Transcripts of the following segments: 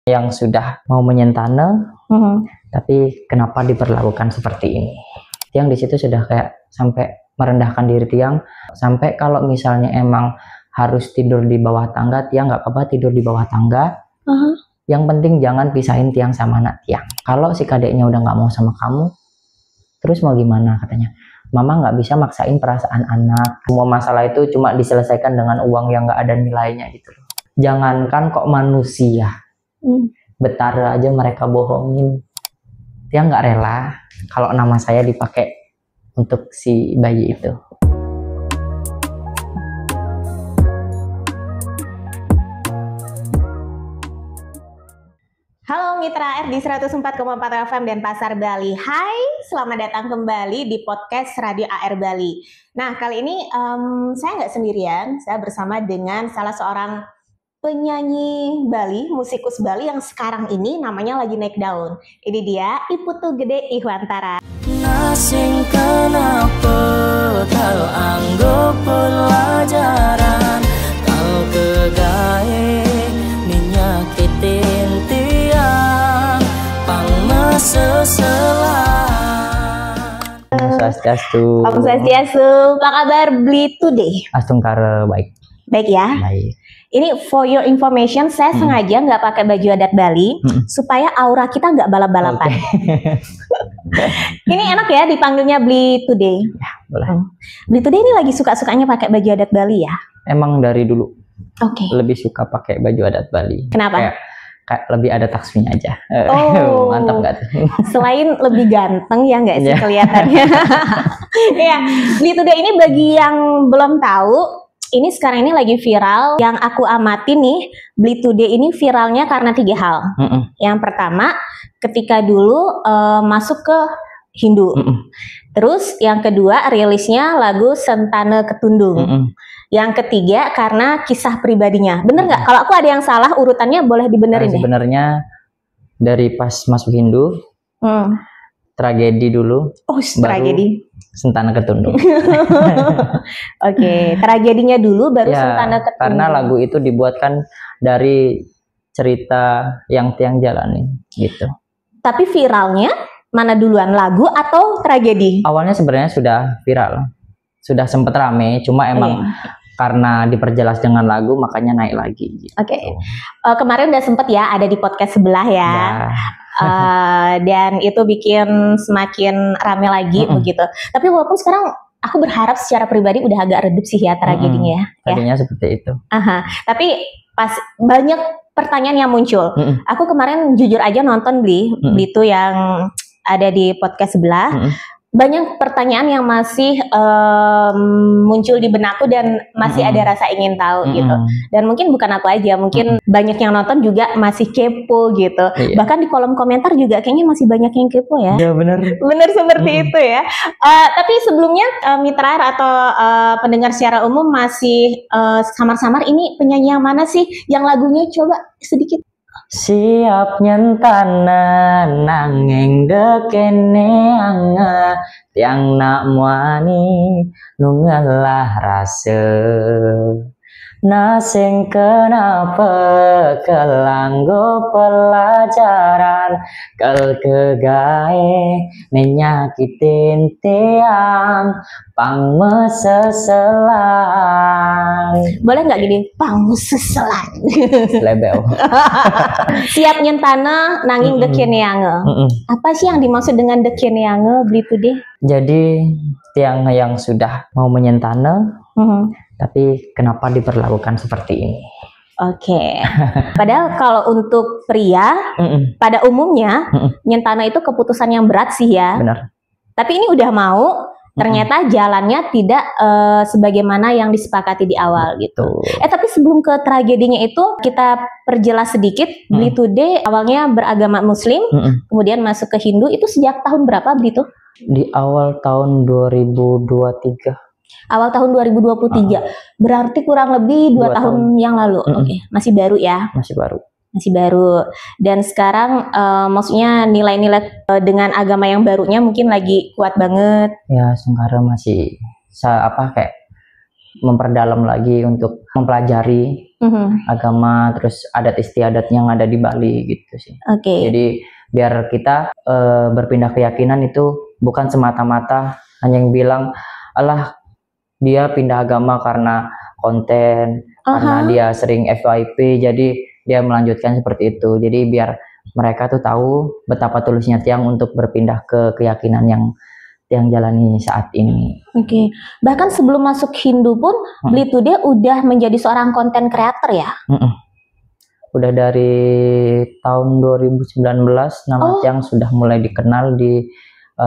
yang sudah mau menyentana, tapi kenapa diperlakukan seperti ini? Tiang di situ sudah kayak sampai merendahkan diri Tiang, sampai kalau misalnya emang harus tidur di bawah tangga, Tiang nggak apa-apa tidur di bawah tangga. Yang penting jangan pisahin Tiang sama anak Tiang. Kalau si kadeknya udah nggak mau sama kamu, terus mau gimana katanya? Mama nggak bisa maksain perasaan anak. Semua masalah itu cuma diselesaikan dengan uang yang nggak ada nilainya gitu. Jangankan kok manusia, betara aja mereka bohongin. Dia nggak rela kalau nama saya dipakai untuk si bayi itu. Halo Mitra R di 104,4 FM dan Pasar Bali. Hai, selamat datang kembali di podcast Radio AR Bali. Nah, kali ini saya nggak sendirian, saya bersama dengan salah seorang penyanyi Bali, musikus Bali yang sekarang ini namanya lagi naik daun. Ini dia Iputu Gede Ihwantara. Nasing kenapa kau anggap pelajaran, kau kegae ninyakitin tiang pangmeseselan. Swastiastu. Om Swastiastu. Apa kabar Bli Today? Astungkara baik. Baik ya. Baik. Ini for your information, saya sengaja nggak pakai baju adat Bali supaya aura kita nggak balap-balapan. Ini enak ya dipanggilnya Bli Today. Ya, boleh. Bli Today ini lagi suka-sukanya pakai baju adat Bali ya? Emang dari dulu. Oke. Lebih suka pakai baju adat Bali. Kenapa? Kayak lebih ada taksminya aja. Oh, mantap nggak tuh? Selain lebih ganteng ya nggak sih Yeah. kelihatannya? Ya, Bli Today ini bagi yang belum tahu, ini sekarang ini lagi viral. Yang aku amati nih, Bli Today ini viralnya karena 3 hal. Yang pertama, ketika dulu masuk ke Hindu. Terus yang kedua, rilisnya lagu Sentane Ketundung. Yang ketiga, karena kisah pribadinya. Bener nggak? Kalau aku ada yang salah, urutannya boleh dibenerin deh. Sebenarnya dari pas masuk Hindu, tragedi dulu. Oh, tragedi. Sentana Ketundung. Oke, tragedinya dulu baru Ya, Sentana Ketundung. karena lagu itu dibuatkan dari cerita yang Tiang jalani gitu. Tapi viralnya mana duluan, lagu atau tragedi? Awalnya sebenarnya sudah viral, sudah sempet rame, cuma emang karena diperjelas dengan lagu makanya naik lagi. Gitu. Oke. Kemarin udah sempet ya ada di podcast sebelah ya. Dan itu bikin semakin rame lagi begitu. Tapi walaupun sekarang aku berharap secara pribadi udah agak redup sih ya tragedinya. Tadinya seperti itu. Tapi pas banyak pertanyaan yang muncul. Aku kemarin jujur aja nonton Bli itu yang ada di podcast sebelah. Banyak pertanyaan yang masih muncul di benakku dan masih ada rasa ingin tahu gitu. Dan mungkin bukan aku aja, mungkin banyak yang nonton juga masih kepo gitu. Bahkan di kolom komentar juga kayaknya masih banyak yang kepo ya. Iya benar. Benar seperti itu ya. Tapi sebelumnya Mitra atau pendengar secara umum masih samar-samar ini penyanyi yang mana sih yang lagunya coba sedikit? Siap nyentana nanging dekene anga tiang nak muani nungalah rasa nasing kenapa kelanggo pelajaran kel kegae nenyakitin tiang pang meseselan. Boleh nggak gini? Pang meseselan. Lebel. Siap nyentana nanging dekeneange. Apa sih yang dimaksud dengan dekeneange Bli Today? Jadi tiang yang sudah mau menyentana, tapi kenapa diperlakukan seperti ini? Oke. Padahal kalau untuk pria, pada umumnya nyentana itu keputusan yang berat sih ya. Benar. Tapi ini udah mau, ternyata jalannya tidak sebagaimana yang disepakati di awal gitu. Tapi sebelum ke tragedinya itu kita perjelas sedikit. Bli Today awalnya beragama Muslim, kemudian masuk ke Hindu. Itu sejak tahun berapa Bli itu? Di awal tahun 2023. Awal tahun 2023. Berarti kurang lebih 2 tahun yang lalu. Oke, masih baru ya? Masih baru. Masih baru. Dan sekarang maksudnya nilai-nilai dengan agama yang barunya mungkin lagi kuat banget. Ya, Sungkara masih kayak memperdalam lagi untuk mempelajari agama, terus adat istiadat yang ada di Bali gitu sih. Jadi biar kita berpindah keyakinan itu bukan semata-mata hanya yang bilang, alah dia pindah agama karena konten, karena dia sering FYP, jadi dia melanjutkan seperti itu. Jadi biar mereka tuh tahu betapa tulusnya Tiang untuk berpindah ke keyakinan yang Tiang jalani saat ini. Bahkan sebelum masuk Hindu pun, Beli Today udah menjadi seorang konten creator ya? Udah dari tahun 2019 nama Tiang sudah mulai dikenal di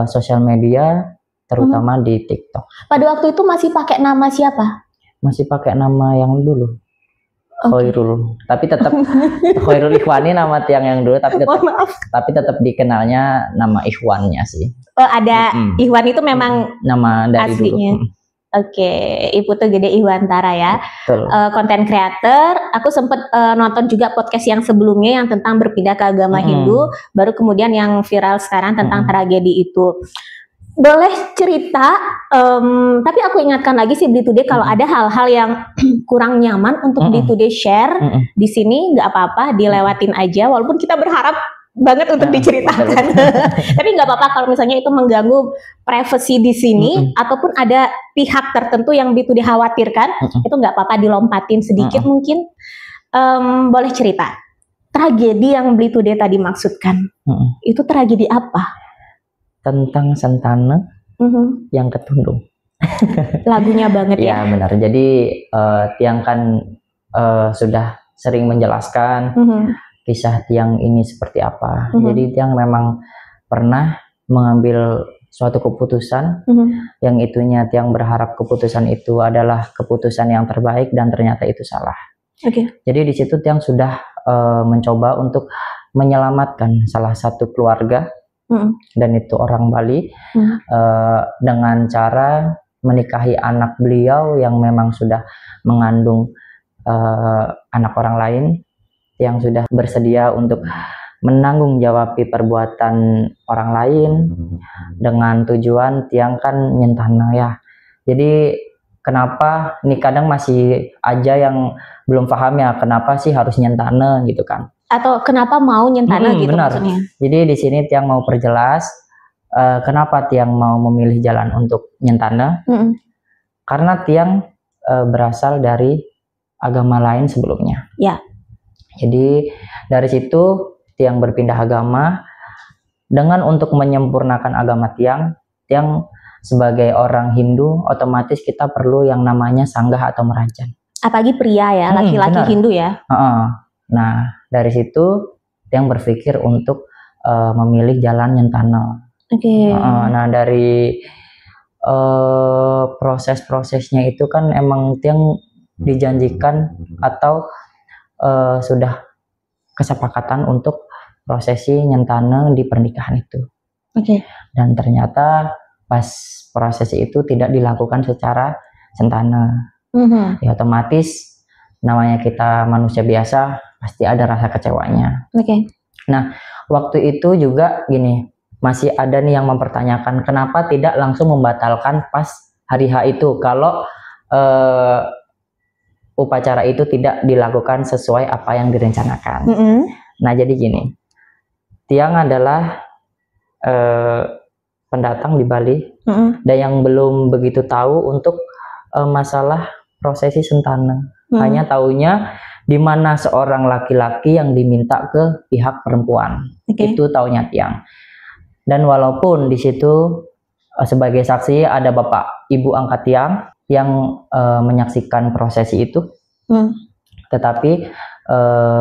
sosial media, terutama di TikTok. Pada waktu itu masih pakai nama siapa? Masih pakai nama yang dulu, Khairul. Tapi tetap Khairul Ikhwani nama Tiang yang dulu, tapi tetap dikenalnya nama Ikhwannya sih. Ada Ikhwan itu memang nama dari aslinya. Dulu. Iputu Gede Ihwantara ya, konten creator. Aku sempat nonton juga podcast yang sebelumnya yang tentang berpindah ke agama Hindu, baru kemudian yang viral sekarang tentang tragedi itu. Boleh cerita, tapi aku ingatkan lagi sih Beli Today kalau ada hal-hal yang kurang nyaman untuk Beli Today share di sini, nggak apa-apa, dilewatin aja, walaupun kita berharap banget untuk diceritakan. Tapi nggak apa-apa kalau misalnya itu mengganggu privasi di sini, ataupun ada pihak tertentu yang Beli Today khawatirkan, itu nggak apa-apa, dilompatin sedikit mungkin. Boleh cerita tragedi yang Beli Today tadi maksudkan, itu tragedi apa? Tentang Sentane yang ketundung. Lagunya banget ya. Ya benar. Jadi Tiang kan sudah sering menjelaskan kisah Tiang ini seperti apa. Jadi Tiang memang pernah mengambil suatu keputusan yang itunya Tiang berharap keputusan itu adalah keputusan yang terbaik dan ternyata itu salah. Jadi di situ Tiang sudah mencoba untuk menyelamatkan salah satu keluarga, dan itu orang Bali, dengan cara menikahi anak beliau yang memang sudah mengandung anak orang lain, yang sudah bersedia untuk menanggung jawab perbuatan orang lain dengan tujuan Tiang kan nyentana ya. Jadi kenapa nih kadang masih aja yang belum paham ya, kenapa sih harus nyentana gitu kan? Atau kenapa mau nyentana gitu benar. Maksudnya? Jadi di sini Tiang mau perjelas kenapa Tiang mau memilih jalan untuk nyentana. Karena Tiang berasal dari agama lain sebelumnya. Ya. Jadi dari situ Tiang berpindah agama dengan untuk menyempurnakan agama Tiang sebagai orang Hindu otomatis kita perlu yang namanya sanggah atau merajan. Apalagi pria ya, laki-laki Hindu ya. Nah dari situ Tiang berpikir untuk memilih jalan nyentana. Nah dari proses-prosesnya itu kan emang Tiang dijanjikan atau sudah kesepakatan untuk prosesi nyentana di pernikahan itu. Dan ternyata pas prosesi itu tidak dilakukan secara sentana. Ya otomatis namanya kita manusia biasa pasti ada rasa kecewanya. Nah waktu itu juga gini, masih ada nih yang mempertanyakan kenapa tidak langsung membatalkan pas hari H itu kalau upacara itu tidak dilakukan sesuai apa yang direncanakan. Nah jadi gini, Tiang adalah pendatang di Bali dan yang belum begitu tahu untuk masalah prosesi sentana. Hanya taunya di mana seorang laki-laki yang diminta ke pihak perempuan. Itu taunya Tiang. Dan walaupun di situ sebagai saksi ada bapak ibu angkat Tiang yang menyaksikan prosesi itu, tetapi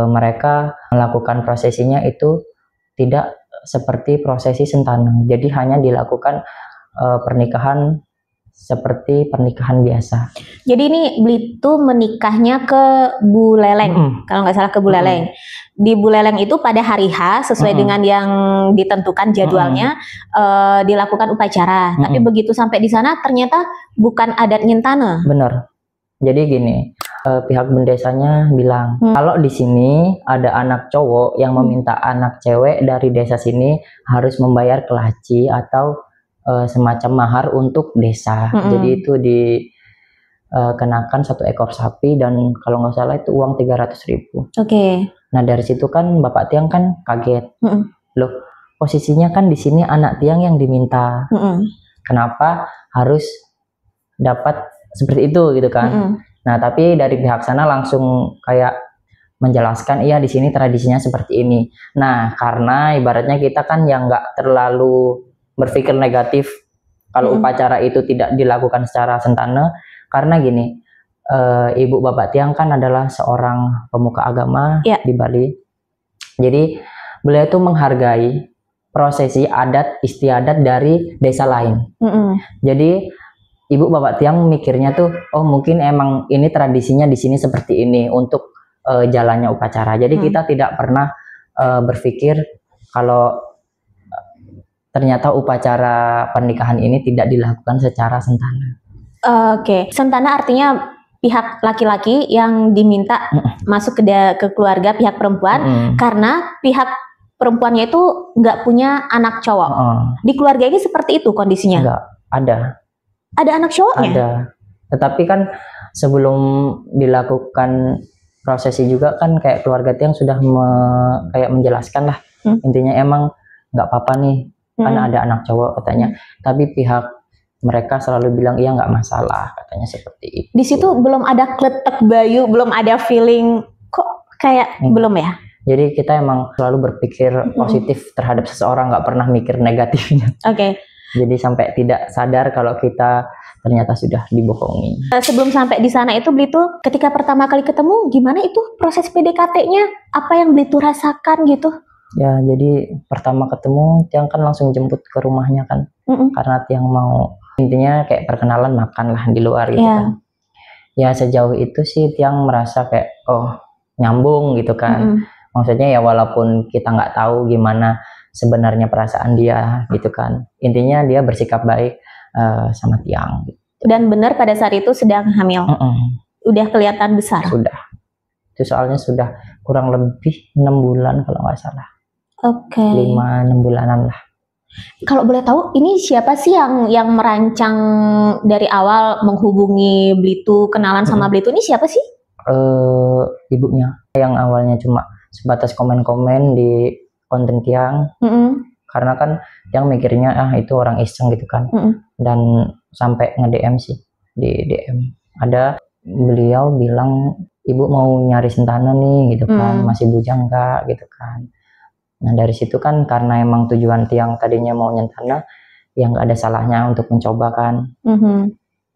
mereka melakukan prosesinya itu tidak seperti prosesi sentana. Jadi hanya dilakukan pernikahan seperti pernikahan biasa. Jadi ini Beli tuh menikahnya ke Buleleng, kalau nggak salah ke Buleleng. Di Buleleng itu pada hari H sesuai dengan yang ditentukan jadwalnya dilakukan upacara. Tapi begitu sampai di sana ternyata bukan adat nyentana. Benar. Jadi gini, pihak bendesanya bilang kalau di sini ada anak cowok yang meminta anak cewek dari desa sini harus membayar kelaci atau semacam mahar untuk desa. Jadi itu kenakan 1 ekor sapi dan kalau nggak salah itu uang 300.000. Oke. Nah dari situ kan Bapak Tiang kan kaget, loh posisinya kan di sini anak Tiang yang diminta, kenapa harus dapat seperti itu gitu kan? Nah tapi dari pihak sana langsung kayak menjelaskan, iya di sini tradisinya seperti ini. Nah karena ibaratnya kita kan yang nggak terlalu berpikir negatif kalau upacara itu tidak dilakukan secara sentane, karena gini, Ibu Bapak Tiang kan adalah seorang pemuka agama di Bali. Jadi beliau itu menghargai prosesi adat istiadat dari desa lain. Jadi Ibu Bapak Tiang mikirnya tuh, oh mungkin emang ini tradisinya di sini seperti ini untuk jalannya upacara. Jadi kita tidak pernah berpikir kalau ternyata upacara pernikahan ini tidak dilakukan secara sentana. Oke. Sentana artinya pihak laki-laki yang diminta masuk ke keluarga pihak perempuan karena pihak perempuannya itu nggak punya anak cowok. Di keluarga ini seperti itu kondisinya? Enggak, ada. Ada anak cowoknya? Ada. Tetapi kan sebelum dilakukan prosesi juga kan kayak keluarga Tiang sudah kayak menjelaskan lah. Intinya emang nggak apa-apa nih, kan ada anak cowok katanya. Tapi pihak mereka selalu bilang iya nggak masalah, katanya seperti itu. Di situ belum ada kletek bayu, belum ada feeling kok kayak belum ya? Jadi kita emang selalu berpikir positif terhadap seseorang, nggak pernah mikir negatifnya. Oke. Jadi sampai tidak sadar kalau kita ternyata sudah dibohongi. Sebelum sampai di sana itu Blitu ketika pertama kali ketemu gimana itu proses PDKT-nya? Apa yang Blitu rasakan gitu? Ya jadi pertama ketemu Tiang kan langsung jemput ke rumahnya kan, karena Tiang mau intinya kayak perkenalan makan lah di luar gitu kan. Ya sejauh itu sih Tiang merasa kayak oh nyambung gitu kan. Maksudnya ya walaupun kita nggak tahu gimana sebenarnya perasaan dia gitu kan. Intinya dia bersikap baik sama Tiang. Gitu. Dan benar pada saat itu sedang hamil. Udah kelihatan besar. Sudah. Itu soalnya sudah kurang lebih 6 bulan kalau nggak salah. Oke. 5-6 bulanan lah. Kalau boleh tahu, ini siapa sih yang merancang dari awal menghubungi Blitu, kenalan sama Blitu ini siapa sih? Ibunya. Yang awalnya cuma sebatas komen-komen di konten Tiang. Karena kan Tiang mikirnya itu orang iseng gitu kan. Dan sampai nge-DM sih di DM. Ada beliau bilang ibu mau nyari sentana nih gitu kan, masih bujang nggak gitu kan. Nah dari situ kan karena emang tujuan Tiang tadinya mau nyentana, ya nggak ada salahnya untuk mencoba kan.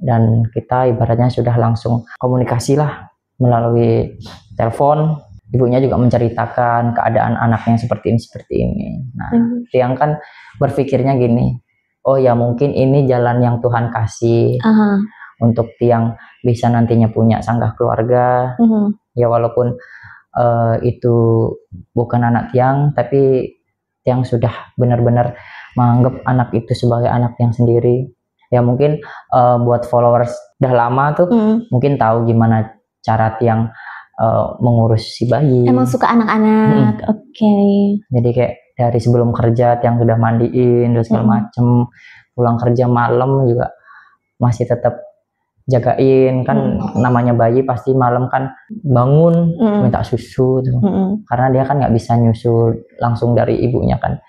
Dan kita ibaratnya sudah langsung komunikasi lah melalui telepon. Ibunya juga menceritakan keadaan anaknya seperti ini. Nah Tiang kan berpikirnya gini, oh ya mungkin ini jalan yang Tuhan kasih untuk Tiang bisa nantinya punya sanggah keluarga. Ya walaupun itu bukan anak Tiang, tapi Tiang sudah benar-benar menganggap anak itu sebagai anak Tiang sendiri. Ya mungkin buat followers udah lama tuh mungkin tahu gimana cara Tiang mengurus si bayi. Emang suka anak-anak. Oke. Jadi kayak dari sebelum kerja Tiang sudah mandiin terus segala macem, pulang kerja malam juga masih tetap jagain kan. Namanya bayi pasti malam kan bangun minta susu tuh. Karena dia kan nggak bisa nyusu langsung dari ibunya kan,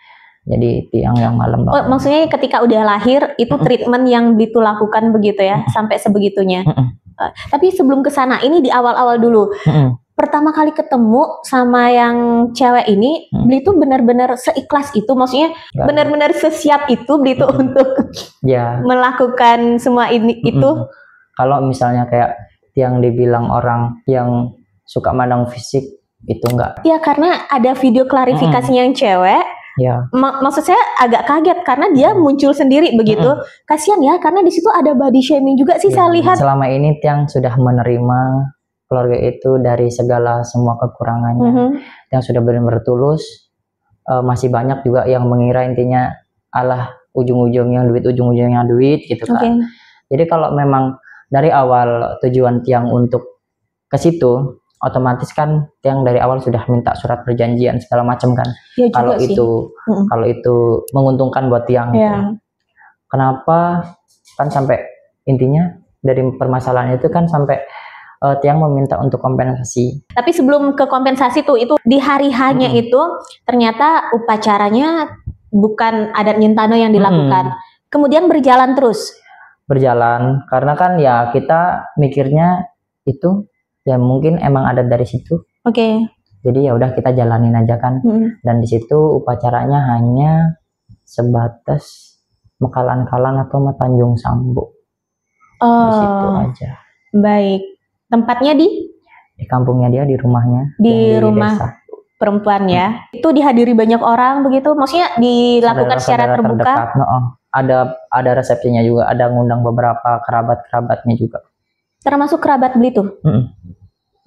jadi Tiang yang malam bangun. Oh, maksudnya ketika udah lahir itu treatment yang Blitu lakukan begitu ya, sampai sebegitunya. Tapi sebelum kesana ini di awal-awal dulu, pertama kali ketemu sama yang cewek ini, Blitu benar-benar seikhlas itu, maksudnya benar-benar sesiap itu Blitu untuk melakukan semua ini itu. Kalau misalnya kayak Tiang dibilang orang yang suka mandang fisik, itu enggak. Ya karena ada video klarifikasinya yang cewek. Maksud saya agak kaget karena dia muncul sendiri begitu. Kasian ya karena di situ ada body shaming juga sih saya lihat. Selama ini Tiang sudah menerima keluarga itu dari segala semua kekurangannya. Tiang sudah benar-benar tulus. Masih banyak juga yang mengira intinya alah ujung-ujungnya duit gitu kan. Jadi kalau memang dari awal tujuan Tiang untuk ke situ, otomatis kan Tiang dari awal sudah minta surat perjanjian segala macam kan. Kalau itu menguntungkan buat Tiang. Kenapa kan sampai intinya dari permasalahan itu kan sampai Tiang meminta untuk kompensasi. Tapi sebelum ke kompensasi tuh, itu di hari hanya itu ternyata upacaranya bukan adat Nyentano yang dilakukan. Kemudian berjalan terus. Berjalan karena kan ya kita mikirnya itu ya mungkin emang adat dari situ. Oke. Jadi ya udah kita jalanin aja kan. Dan di situ upacaranya hanya sebatas mekalan-kalan atau Tanjung Sambo. Di situ aja. Baik. Tempatnya di kampungnya dia, di rumahnya. Di rumah desa. Perempuan ya. Itu dihadiri banyak orang begitu? Maksudnya dilakukan secara terbuka? Ada resepsinya juga, ada ngundang beberapa kerabat-kerabatnya juga. Termasuk kerabat Blitu?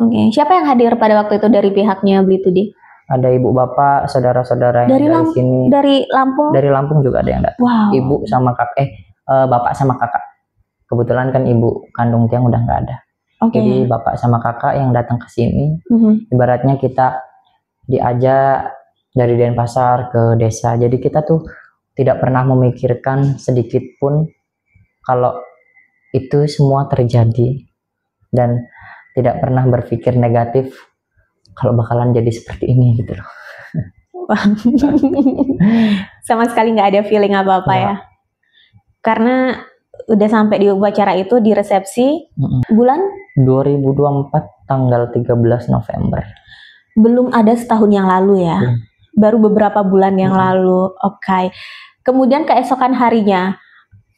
Oke. Siapa yang hadir pada waktu itu dari pihaknya Blitu di? Ada ibu bapak, saudara-saudara yang dari sini. Dari Lampung? Dari Lampung juga ada yang datang. Wow. Ibu sama bapak sama kakak. Kebetulan kan ibu kandung Tiang udah nggak ada. Jadi bapak sama kakak yang datang ke sini. Ibaratnya kita diajak dari Denpasar ke desa. Jadi kita tuh tidak pernah memikirkan sedikit pun kalau itu semua terjadi, dan tidak pernah berpikir negatif kalau bakalan jadi seperti ini gitu loh. Sama sekali nggak ada feeling apa-apa ya. Karena udah sampai di upacara itu, di resepsi. Bulan 2024 tanggal 13 November. Belum ada setahun yang lalu ya. Baru beberapa bulan yang lalu. Oke. Kemudian keesokan harinya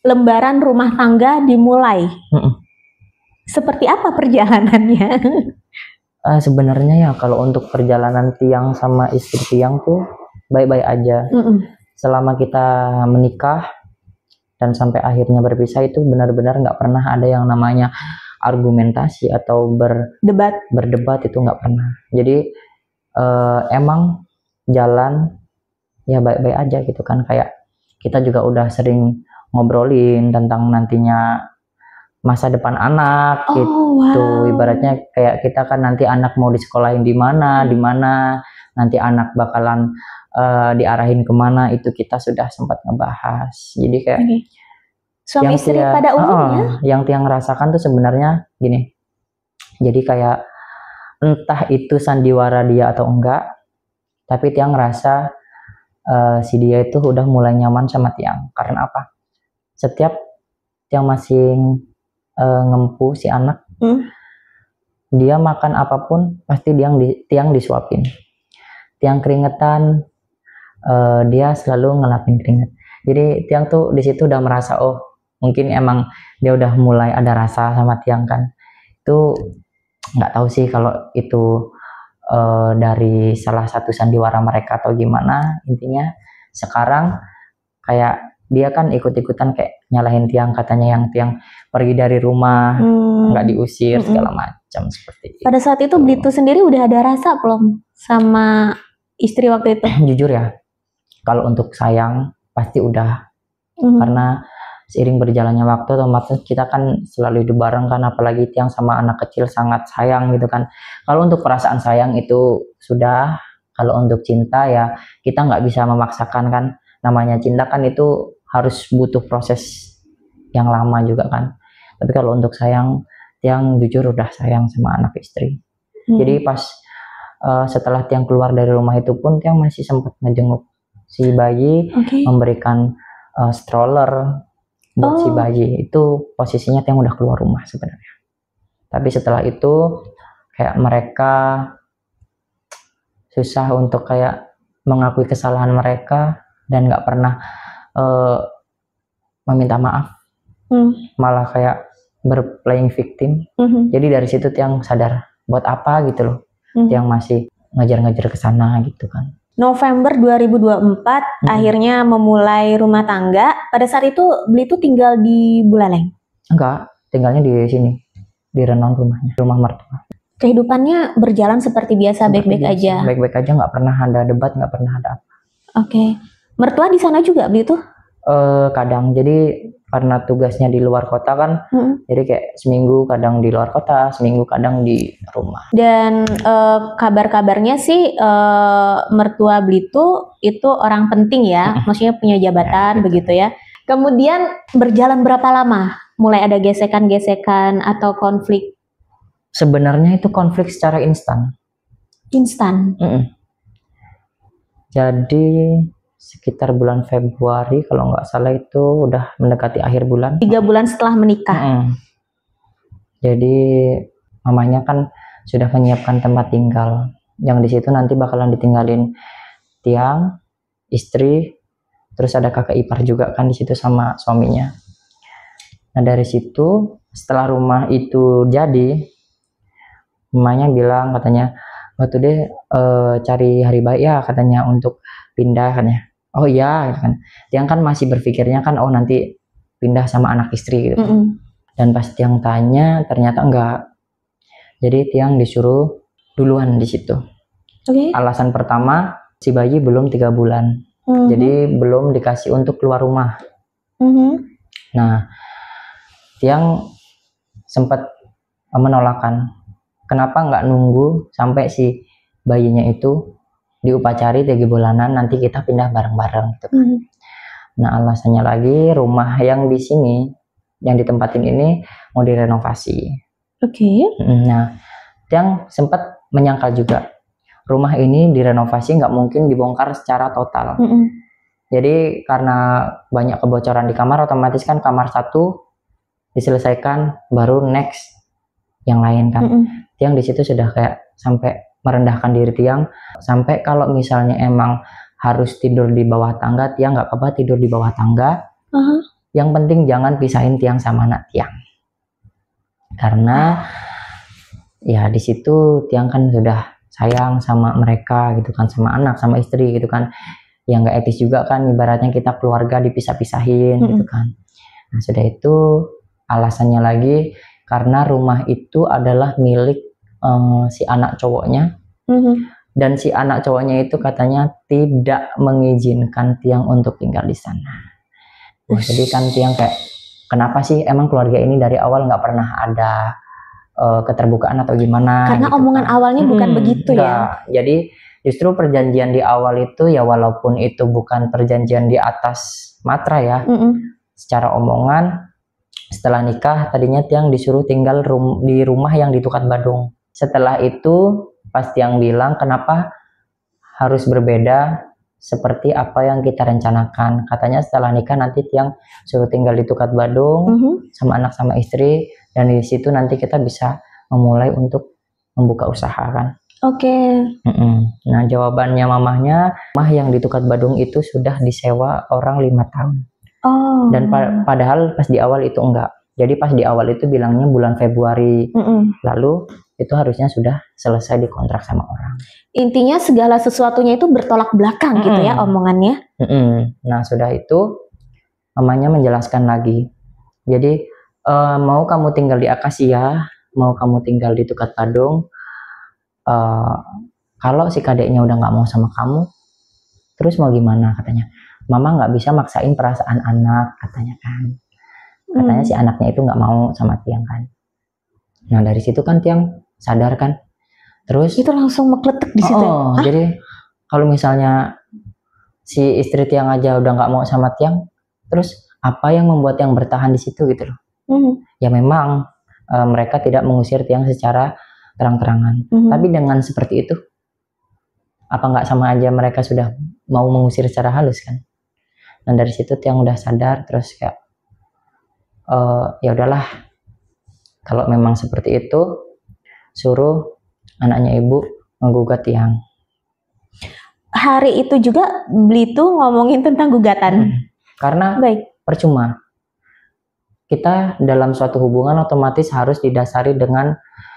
lembaran rumah tangga dimulai. Seperti apa perjalanannya? Sebenarnya ya kalau untuk perjalanan Tiang sama istri Tiang tuh baik-baik aja. Selama kita menikah dan sampai akhirnya berpisah itu benar-benar nggak pernah ada yang namanya argumentasi atau berdebat itu nggak pernah. Jadi emang jalan ya baik-baik aja gitu kan. Kayak kita juga udah sering ngobrolin tentang nantinya masa depan anak gitu. Ibaratnya kayak kita kan nanti anak mau disekolahin di mana, nanti anak bakalan diarahin kemana, itu kita sudah sempat ngebahas. Jadi kayak suami istri pada umumnya yang Tiang rasakan tuh sebenarnya gini. Jadi kayak entah itu sandiwara dia atau enggak, tapi Tiang ngerasa si dia itu udah mulai nyaman sama Tiang. Karena apa? Setiap Tiang masih ngempu si anak, dia makan apapun pasti Tiang disuapin. Tiang keringetan, dia selalu ngelapin keringet. Jadi Tiang tuh di situ udah merasa mungkin emang dia udah mulai ada rasa sama Tiang kan. Itu nggak tahu sih kalau itu dari salah satu sandiwara mereka atau gimana. Intinya sekarang kayak dia kan ikut-ikutan kayak nyalahin Tiang, katanya yang Tiang pergi dari rumah nggak diusir segala macam seperti itu. Pada saat itu Blitu sendiri udah ada rasa belum sama istri waktu itu? Jujur ya, kalau untuk sayang pasti udah. Karena seiring berjalannya waktu otomatis kita kan selalu hidup bareng kan, apalagi Tiang sama anak kecil sangat sayang gitu kan. Kalau untuk perasaan sayang itu sudah, kalau untuk cinta ya kita nggak bisa memaksakan kan. Namanya cinta kan itu harus butuh proses yang lama juga kan. Tapi kalau untuk sayang, Tiang jujur udah sayang sama anak istri. Jadi pas setelah Tiang keluar dari rumah itu pun Tiang masih sempat ngejenguk si bayi, memberikan stroller buat si bayi. Itu posisinya Tiang udah keluar rumah sebenarnya. Tapi setelah itu kayak mereka susah untuk kayak mengakui kesalahan mereka dan nggak pernah meminta maaf, malah kayak berplaying victim. Jadi dari situ Tiang sadar buat apa gitu loh. Tiang masih ngejar-ngejar ke sana gitu kan. November 2024 akhirnya memulai rumah tangga. Pada saat itu Blitu tinggal di Buleleng? Enggak, tinggalnya di sini, di Renon rumahnya, rumah mertua. Kehidupannya berjalan seperti biasa, baik-baik aja? Baik-baik aja, nggak pernah ada debat, nggak pernah ada apa. Mertua di sana juga Blitu? Kadang, jadi karena tugasnya di luar kota kan, jadi kayak seminggu kadang di luar kota, seminggu kadang di rumah. Dan kabar-kabarnya sih mertua Blitu itu orang penting ya, maksudnya punya jabatan begitu ya. Kemudian berjalan berapa lama mulai ada gesekan-gesekan atau konflik? Sebenarnya itu konflik secara instan. Jadi sekitar bulan Februari kalau nggak salah itu udah mendekati akhir bulan. 3 bulan setelah menikah. Jadi mamanya kan sudah menyiapkan tempat tinggal yang di situ nanti bakalan ditinggalin Tiang, istri, terus ada kakak ipar juga kan di situ sama suaminya. Nah dari situ setelah rumah itu jadi, mamanya bilang katanya, waktu deh cari hari baik ya katanya untuk pindah kan ya. Oh iya gitu kan. Tiang kan masih berpikirnya kan oh nanti pindah sama anak istri gitu kan. Dan pas Tiang tanya ternyata enggak. Jadi Tiang disuruh duluan di situ. Alasan pertama si bayi belum 3 bulan. Jadi belum dikasih untuk keluar rumah. Nah Tiang sempat menolakkan. Kenapa nggak nunggu sampai si bayinya itu diupacari 3 bulanan nanti kita pindah bareng-bareng gitu kan. Nah alasannya lagi rumah yang di sini yang ditempatin ini mau direnovasi. Nah Tiang sempat menyangkal juga rumah ini direnovasi nggak mungkin dibongkar secara total. Jadi karena banyak kebocoran di kamar, otomatis kan kamar satu diselesaikan baru next yang lain kan. Tiang di situ sudah kayak sampai merendahkan diri Tiang, sampai kalau misalnya emang harus tidur di bawah tangga, Tiang nggak apa-apa tidur di bawah tangga. Yang penting jangan pisahin Tiang sama anak Tiang, karena ya di situ Tiang kan sudah sayang sama mereka gitu kan, sama anak, sama istri gitu kan. Yang nggak etis juga kan, ibaratnya kita keluarga dipisah-pisahin gitu kan. Nah sudah itu alasannya lagi karena rumah itu adalah milik si anak cowoknya, dan si anak cowoknya itu katanya tidak mengizinkan Tiang untuk tinggal di sana. Nah, jadi kan Tiang kayak kenapa sih emang keluarga ini dari awal nggak pernah ada keterbukaan atau gimana? Karena gitu omongan kan awalnya bukan begitu ya. Jadi justru perjanjian di awal itu ya walaupun itu bukan perjanjian di atas matra ya, secara omongan setelah nikah tadinya Tiang disuruh tinggal di rumah yang di Tukat Badung. Setelah itu pas Tiang bilang kenapa harus berbeda seperti apa yang kita rencanakan. Katanya setelah nikah nanti Tiang suruh tinggal di Tukat Badung sama anak sama istri, dan di situ nanti kita bisa memulai untuk membuka usaha kan. Nah jawabannya mamahnya, rumah yang di Tukat Badung itu sudah disewa orang 5 tahun. Dan padahal pas di awal itu enggak. Jadi pas di awal itu bilangnya bulan Februari lalu itu harusnya sudah selesai dikontrak sama orang. Intinya segala sesuatunya itu bertolak belakang gitu ya omongannya. Nah sudah itu mamanya menjelaskan lagi. Jadi mau kamu tinggal di Akasia, mau kamu tinggal di Tukat Badung, kalau si kadeknya udah nggak mau sama kamu, terus mau gimana katanya. Mama nggak bisa maksain perasaan anak katanya kan. Katanya si anaknya itu nggak mau sama Tiang kan. Nah dari situ kan Tiang sadar kan. Terus itu langsung mekletek di situ. Jadi kalau misalnya si istri Tiang aja udah nggak mau sama Tiang, terus apa yang membuat Tiang bertahan di situ gitu loh. Ya memang mereka tidak mengusir Tiang secara terang-terangan. Tapi dengan seperti itu, apa nggak sama aja mereka sudah mau mengusir secara halus kan? Dan dari situ Tiang udah sadar, terus kayak ya udahlah, kalau memang seperti itu, suruh anaknya ibu menggugat Tiang. Hari itu juga Blitu ngomongin tentang gugatan. Karena percuma. Kita dalam suatu hubungan otomatis harus didasari dengan,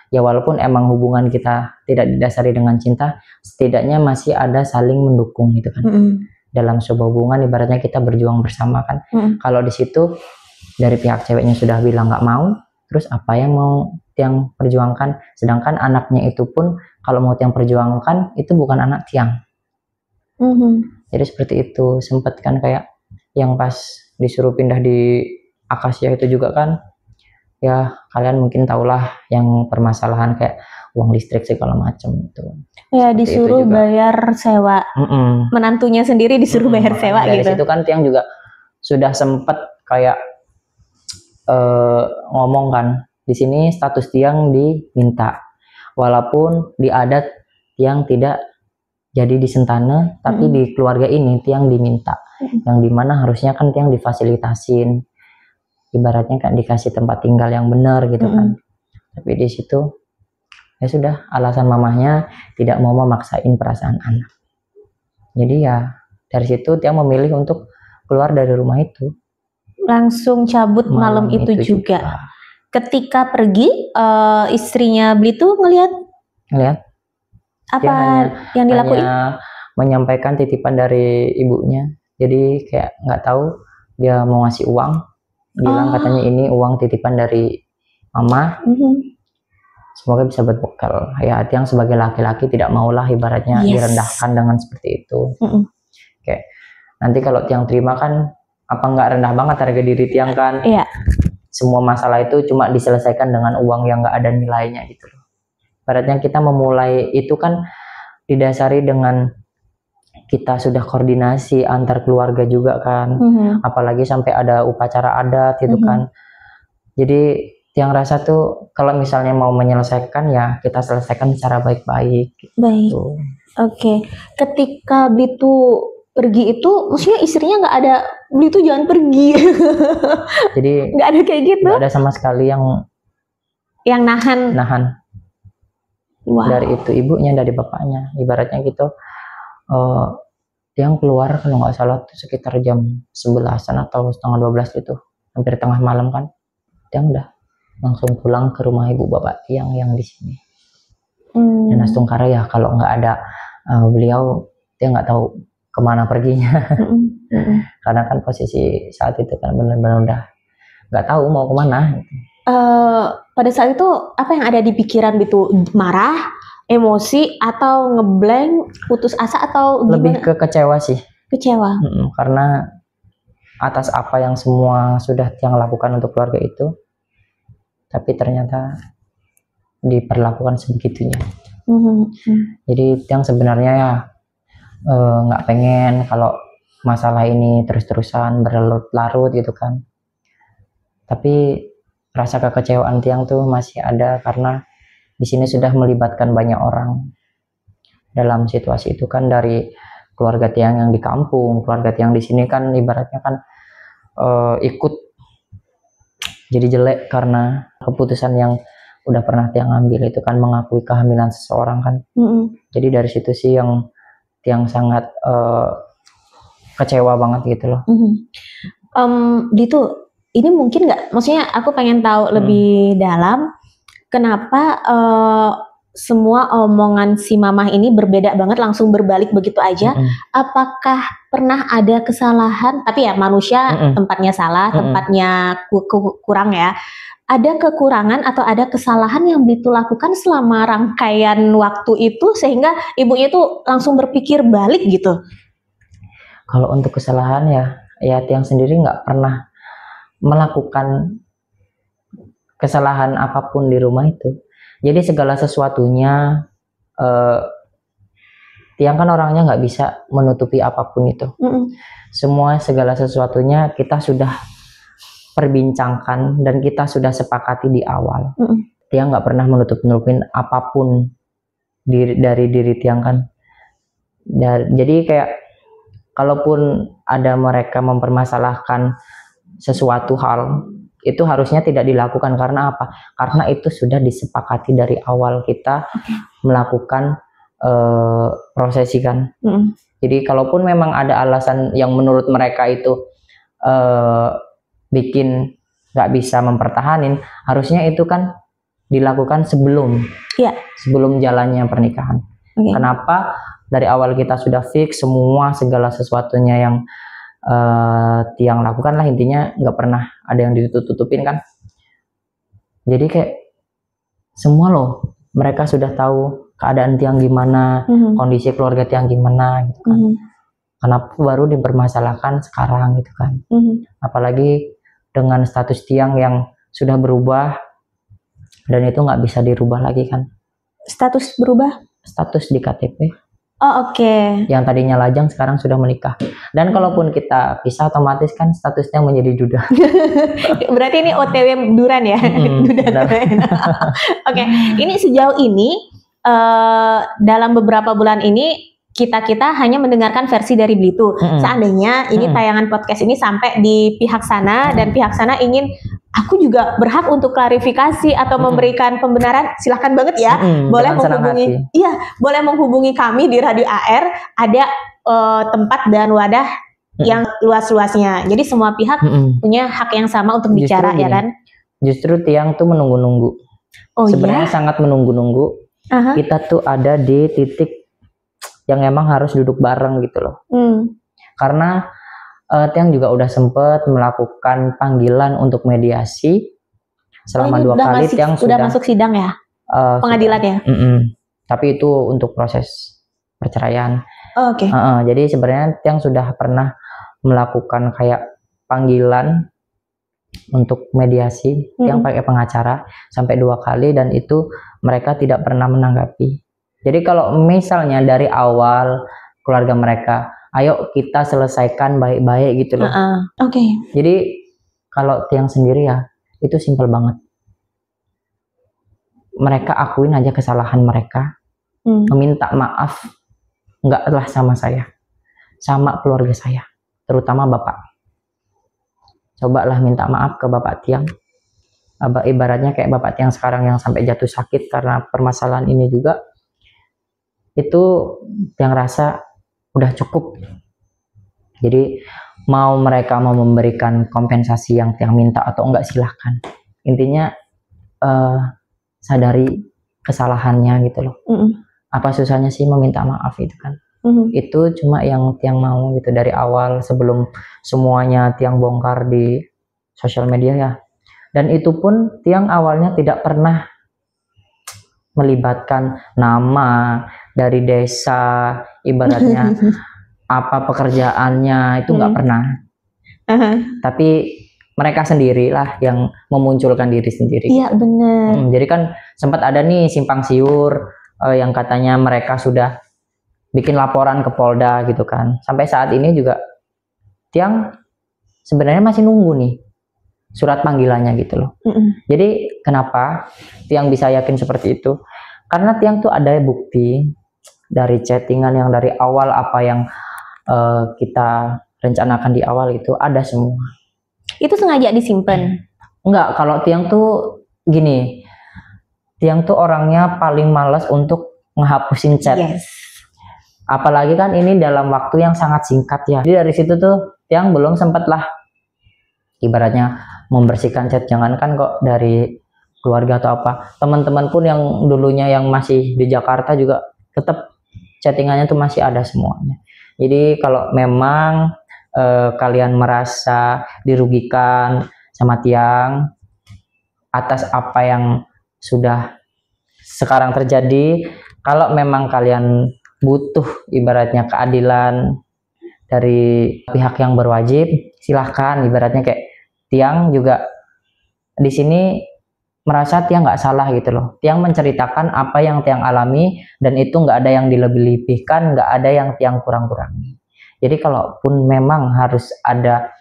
ya walaupun emang hubungan kita tidak didasari dengan cinta, setidaknya masih ada saling mendukung gitu kan. Dalam sebuah hubungan ibaratnya kita berjuang bersama kan. Kalau di situ dari pihak ceweknya sudah bilang nggak mau, terus apa yang mau Tiang perjuangkan? Sedangkan anaknya itu pun kalau mau Tiang perjuangkan itu bukan anak Tiang. Jadi seperti itu. Sempet kan kayak yang pas disuruh pindah di Akasia itu juga kan, ya kalian mungkin tahulah yang permasalahan kayak uang listrik segala macam itu. Ya seperti disuruh bayar sewa. Menantunya sendiri disuruh bayar sewa dari gitu. Dari situ kan Tiang juga sudah sempet kayak ngomong kan, di sini status tiang diminta, walaupun di adat tiang tidak jadi di Sentane, tapi di keluarga ini tiang diminta, yang dimana harusnya kan tiang difasilitasin, ibaratnya kan dikasih tempat tinggal yang benar gitu kan. Tapi di situ ya sudah, alasan mamahnya tidak mau memaksain perasaan anak. Jadi ya dari situ tiang memilih untuk keluar dari rumah itu. Langsung cabut malam itu juga. Ketika pergi, istrinya Blitu ngelihat apa yang dilakuin? Hanya menyampaikan titipan dari ibunya. Jadi kayak nggak tahu dia mau ngasih uang, bilang katanya ini uang titipan dari mama. Semoga bisa berbekal. Ya tiang sebagai laki-laki tidak maulah ibaratnya direndahkan dengan seperti itu. Kayak nanti kalau tiang terima kan, apa nggak rendah banget harga diri tiang kan? Iya. Semua masalah itu cuma diselesaikan dengan uang yang nggak ada nilainya gitu loh. Ibaratnya kita memulai itu kan didasari dengan kita sudah koordinasi antar keluarga juga kan, apalagi sampai ada upacara adat gitu kan. Jadi tiang rasa tuh kalau misalnya mau menyelesaikan ya kita selesaikan secara baik-baik. Baik. Oke. Ketika Blitu pergi itu, maksudnya istrinya nggak ada, Blitu jangan pergi. Jadi nggak ada kayak gitu. Nggak ada sama sekali yang nahan. Wow. Dari itu ibunya, dari bapaknya. Ibaratnya gitu, tiang keluar kalau nggak salah tuh sekitar jam 11-an atau setengah 12 itu, hampir tengah malam kan. Tiang udah langsung pulang ke rumah ibu bapak tiang yang di sini. Dan Astungkara ya kalau nggak ada beliau, dia nggak tahu kemana perginya. Karena kan posisi saat itu kan benar-benar udah nggak tahu mau kemana. Pada saat itu apa yang ada di pikiran itu? Marah, emosi, atau ngeblank, putus asa, atau gimana? Lebih ke kecewa sih. Kecewa. Karena atas apa yang semua sudah tiang lakukan untuk keluarga itu, tapi ternyata diperlakukan sebegitunya. Jadi tiang sebenarnya ya nggak pengen kalau masalah ini terus-terusan berlarut-larut gitu kan. Tapi rasa kekecewaan tiang tuh masih ada karena di sini sudah melibatkan banyak orang dalam situasi itu kan, dari keluarga tiang yang di kampung, keluarga tiang di sini kan ibaratnya kan ikut jadi jelek karena keputusan yang udah pernah tiang ambil itu kan, mengakui kehamilan seseorang kan. Jadi dari situ sih yang tiang sangat kecewa banget gitu loh. Gitu, ini mungkin nggak, maksudnya aku pengen tahu lebih dalam kenapa semua omongan si mamah ini berbeda banget, langsung berbalik begitu aja. Apakah pernah ada kesalahan? Tapi ya manusia tempatnya salah, tempatnya kurang ya. Ada kekurangan atau ada kesalahan yang Blitu lakukan selama rangkaian waktu itu sehingga ibunya itu langsung berpikir balik gitu? Kalau untuk kesalahan ya tiang sendiri nggak pernah melakukan kesalahan apapun di rumah itu. Jadi segala sesuatunya tiang kan orangnya nggak bisa menutupi apapun itu. Semua segala sesuatunya kita sudah perbincangkan dan kita sudah sepakati di awal. Tiang nggak pernah menutup-nutupin apapun dari diri tiang kan. Jadi kayak kalaupun ada mereka mempermasalahkan sesuatu hal, itu harusnya tidak dilakukan. Karena apa? Karena itu sudah disepakati dari awal kita melakukan prosesi kan. Jadi kalaupun memang ada alasan yang menurut mereka itu bikin nggak bisa mempertahanin, harusnya itu kan dilakukan sebelum jalannya pernikahan. Kenapa dari awal kita sudah fix semua segala sesuatunya yang tiang lakukan lah, intinya nggak pernah ada yang ditutup-tutupin kan. Jadi kayak semua loh, mereka sudah tahu keadaan tiang gimana, kondisi keluarga tiang gimana gitu kan. Kenapa baru dipermasalahkan sekarang gitu kan. Apalagi dengan status tiang yang sudah berubah dan itu nggak bisa dirubah lagi kan. Status berubah? Status di KTP. Oh, oke. Yang tadinya lajang sekarang sudah menikah. Dan kalaupun kita pisah otomatis kan statusnya menjadi duda. Berarti ini OTW duran ya? Duda keren. Oke, ini sejauh ini dalam beberapa bulan ini kita hanya mendengarkan versi dari Blitu. Seandainya ini tayangan podcast ini sampai di pihak sana dan pihak sana ingin aku juga berhak untuk klarifikasi atau memberikan pembenaran, silahkan banget ya. Boleh menghubungi, boleh menghubungi kami di Radio AR. Ada tempat dan wadah yang luas-luasnya. Jadi semua pihak punya hak yang sama untuk bicara, ya kan? Justru Tiang tuh menunggu-nunggu. Sebenarnya sangat menunggu-nunggu. Kita tuh ada di titik yang emang harus duduk bareng gitu loh. Karena Tiang juga udah sempet melakukan panggilan untuk mediasi selama 2 kali. Tiang sudah masuk sidang ya? Pengadilan ya? Tapi itu untuk proses perceraian. Oke. Jadi sebenarnya Tiang sudah pernah melakukan kayak panggilan untuk mediasi. Tiang pakai pengacara sampai 2 kali dan itu mereka tidak pernah menanggapi. Jadi kalau misalnya dari awal keluarga mereka, ayo kita selesaikan baik-baik gitu loh. Oke. Jadi kalau Tiang sendiri ya, itu simpel banget. Mereka akuin aja kesalahan mereka, meminta maaf, enggaklah sama saya, sama keluarga saya, terutama bapak. Cobalah minta maaf ke bapak Tiang. Ibaratnya kayak bapak Tiang sekarang yang sampai jatuh sakit karena permasalahan ini juga. Itu yang rasa udah cukup. Jadi mereka mau memberikan kompensasi yang Tiang minta atau enggak silahkan. Intinya sadari kesalahannya gitu loh. Apa susahnya sih meminta maaf itu kan? Itu cuma yang Tiang mau gitu dari awal sebelum semuanya Tiang bongkar di sosial media ya. Dan itu pun Tiang awalnya tidak pernah melibatkan nama dari desa, ibaratnya apa pekerjaannya itu nggak pernah. Tapi mereka sendirilah yang memunculkan diri sendiri. Iya benar. Jadi kan sempat ada nih simpang siur yang katanya mereka sudah bikin laporan ke Polda gitu kan. Sampai saat ini juga Tiang sebenarnya masih nunggu nih surat panggilannya gitu loh. Jadi kenapa Tiang bisa yakin seperti itu? Karena Tiang tuh ada bukti dari chattingan yang dari awal apa yang kita rencanakan di awal itu ada semua. Itu sengaja disimpan? Enggak, kalau Tiang tuh gini, Tiang tuh orangnya paling malas untuk ngehapusin chat. Apalagi kan ini dalam waktu yang sangat singkat ya. Jadi dari situ tuh Tiang belum sempat lah ibaratnya membersihkan chat, jangankan kok dari keluarga atau apa, teman-teman pun yang dulunya yang masih di Jakarta juga tetap chattingannya tuh masih ada semuanya. Jadi kalau memang kalian merasa dirugikan sama Tiang atas apa yang sudah sekarang terjadi, kalau memang kalian butuh ibaratnya keadilan dari pihak yang berwajib, silahkan. Ibaratnya kayak Tiang juga di sini merasa Tiang nggak salah gitu loh. Tiang menceritakan apa yang Tiang alami dan itu nggak ada yang dilebih-lebihkan, nggak ada yang Tiang kurang-kurangi. Jadi kalaupun memang harus ada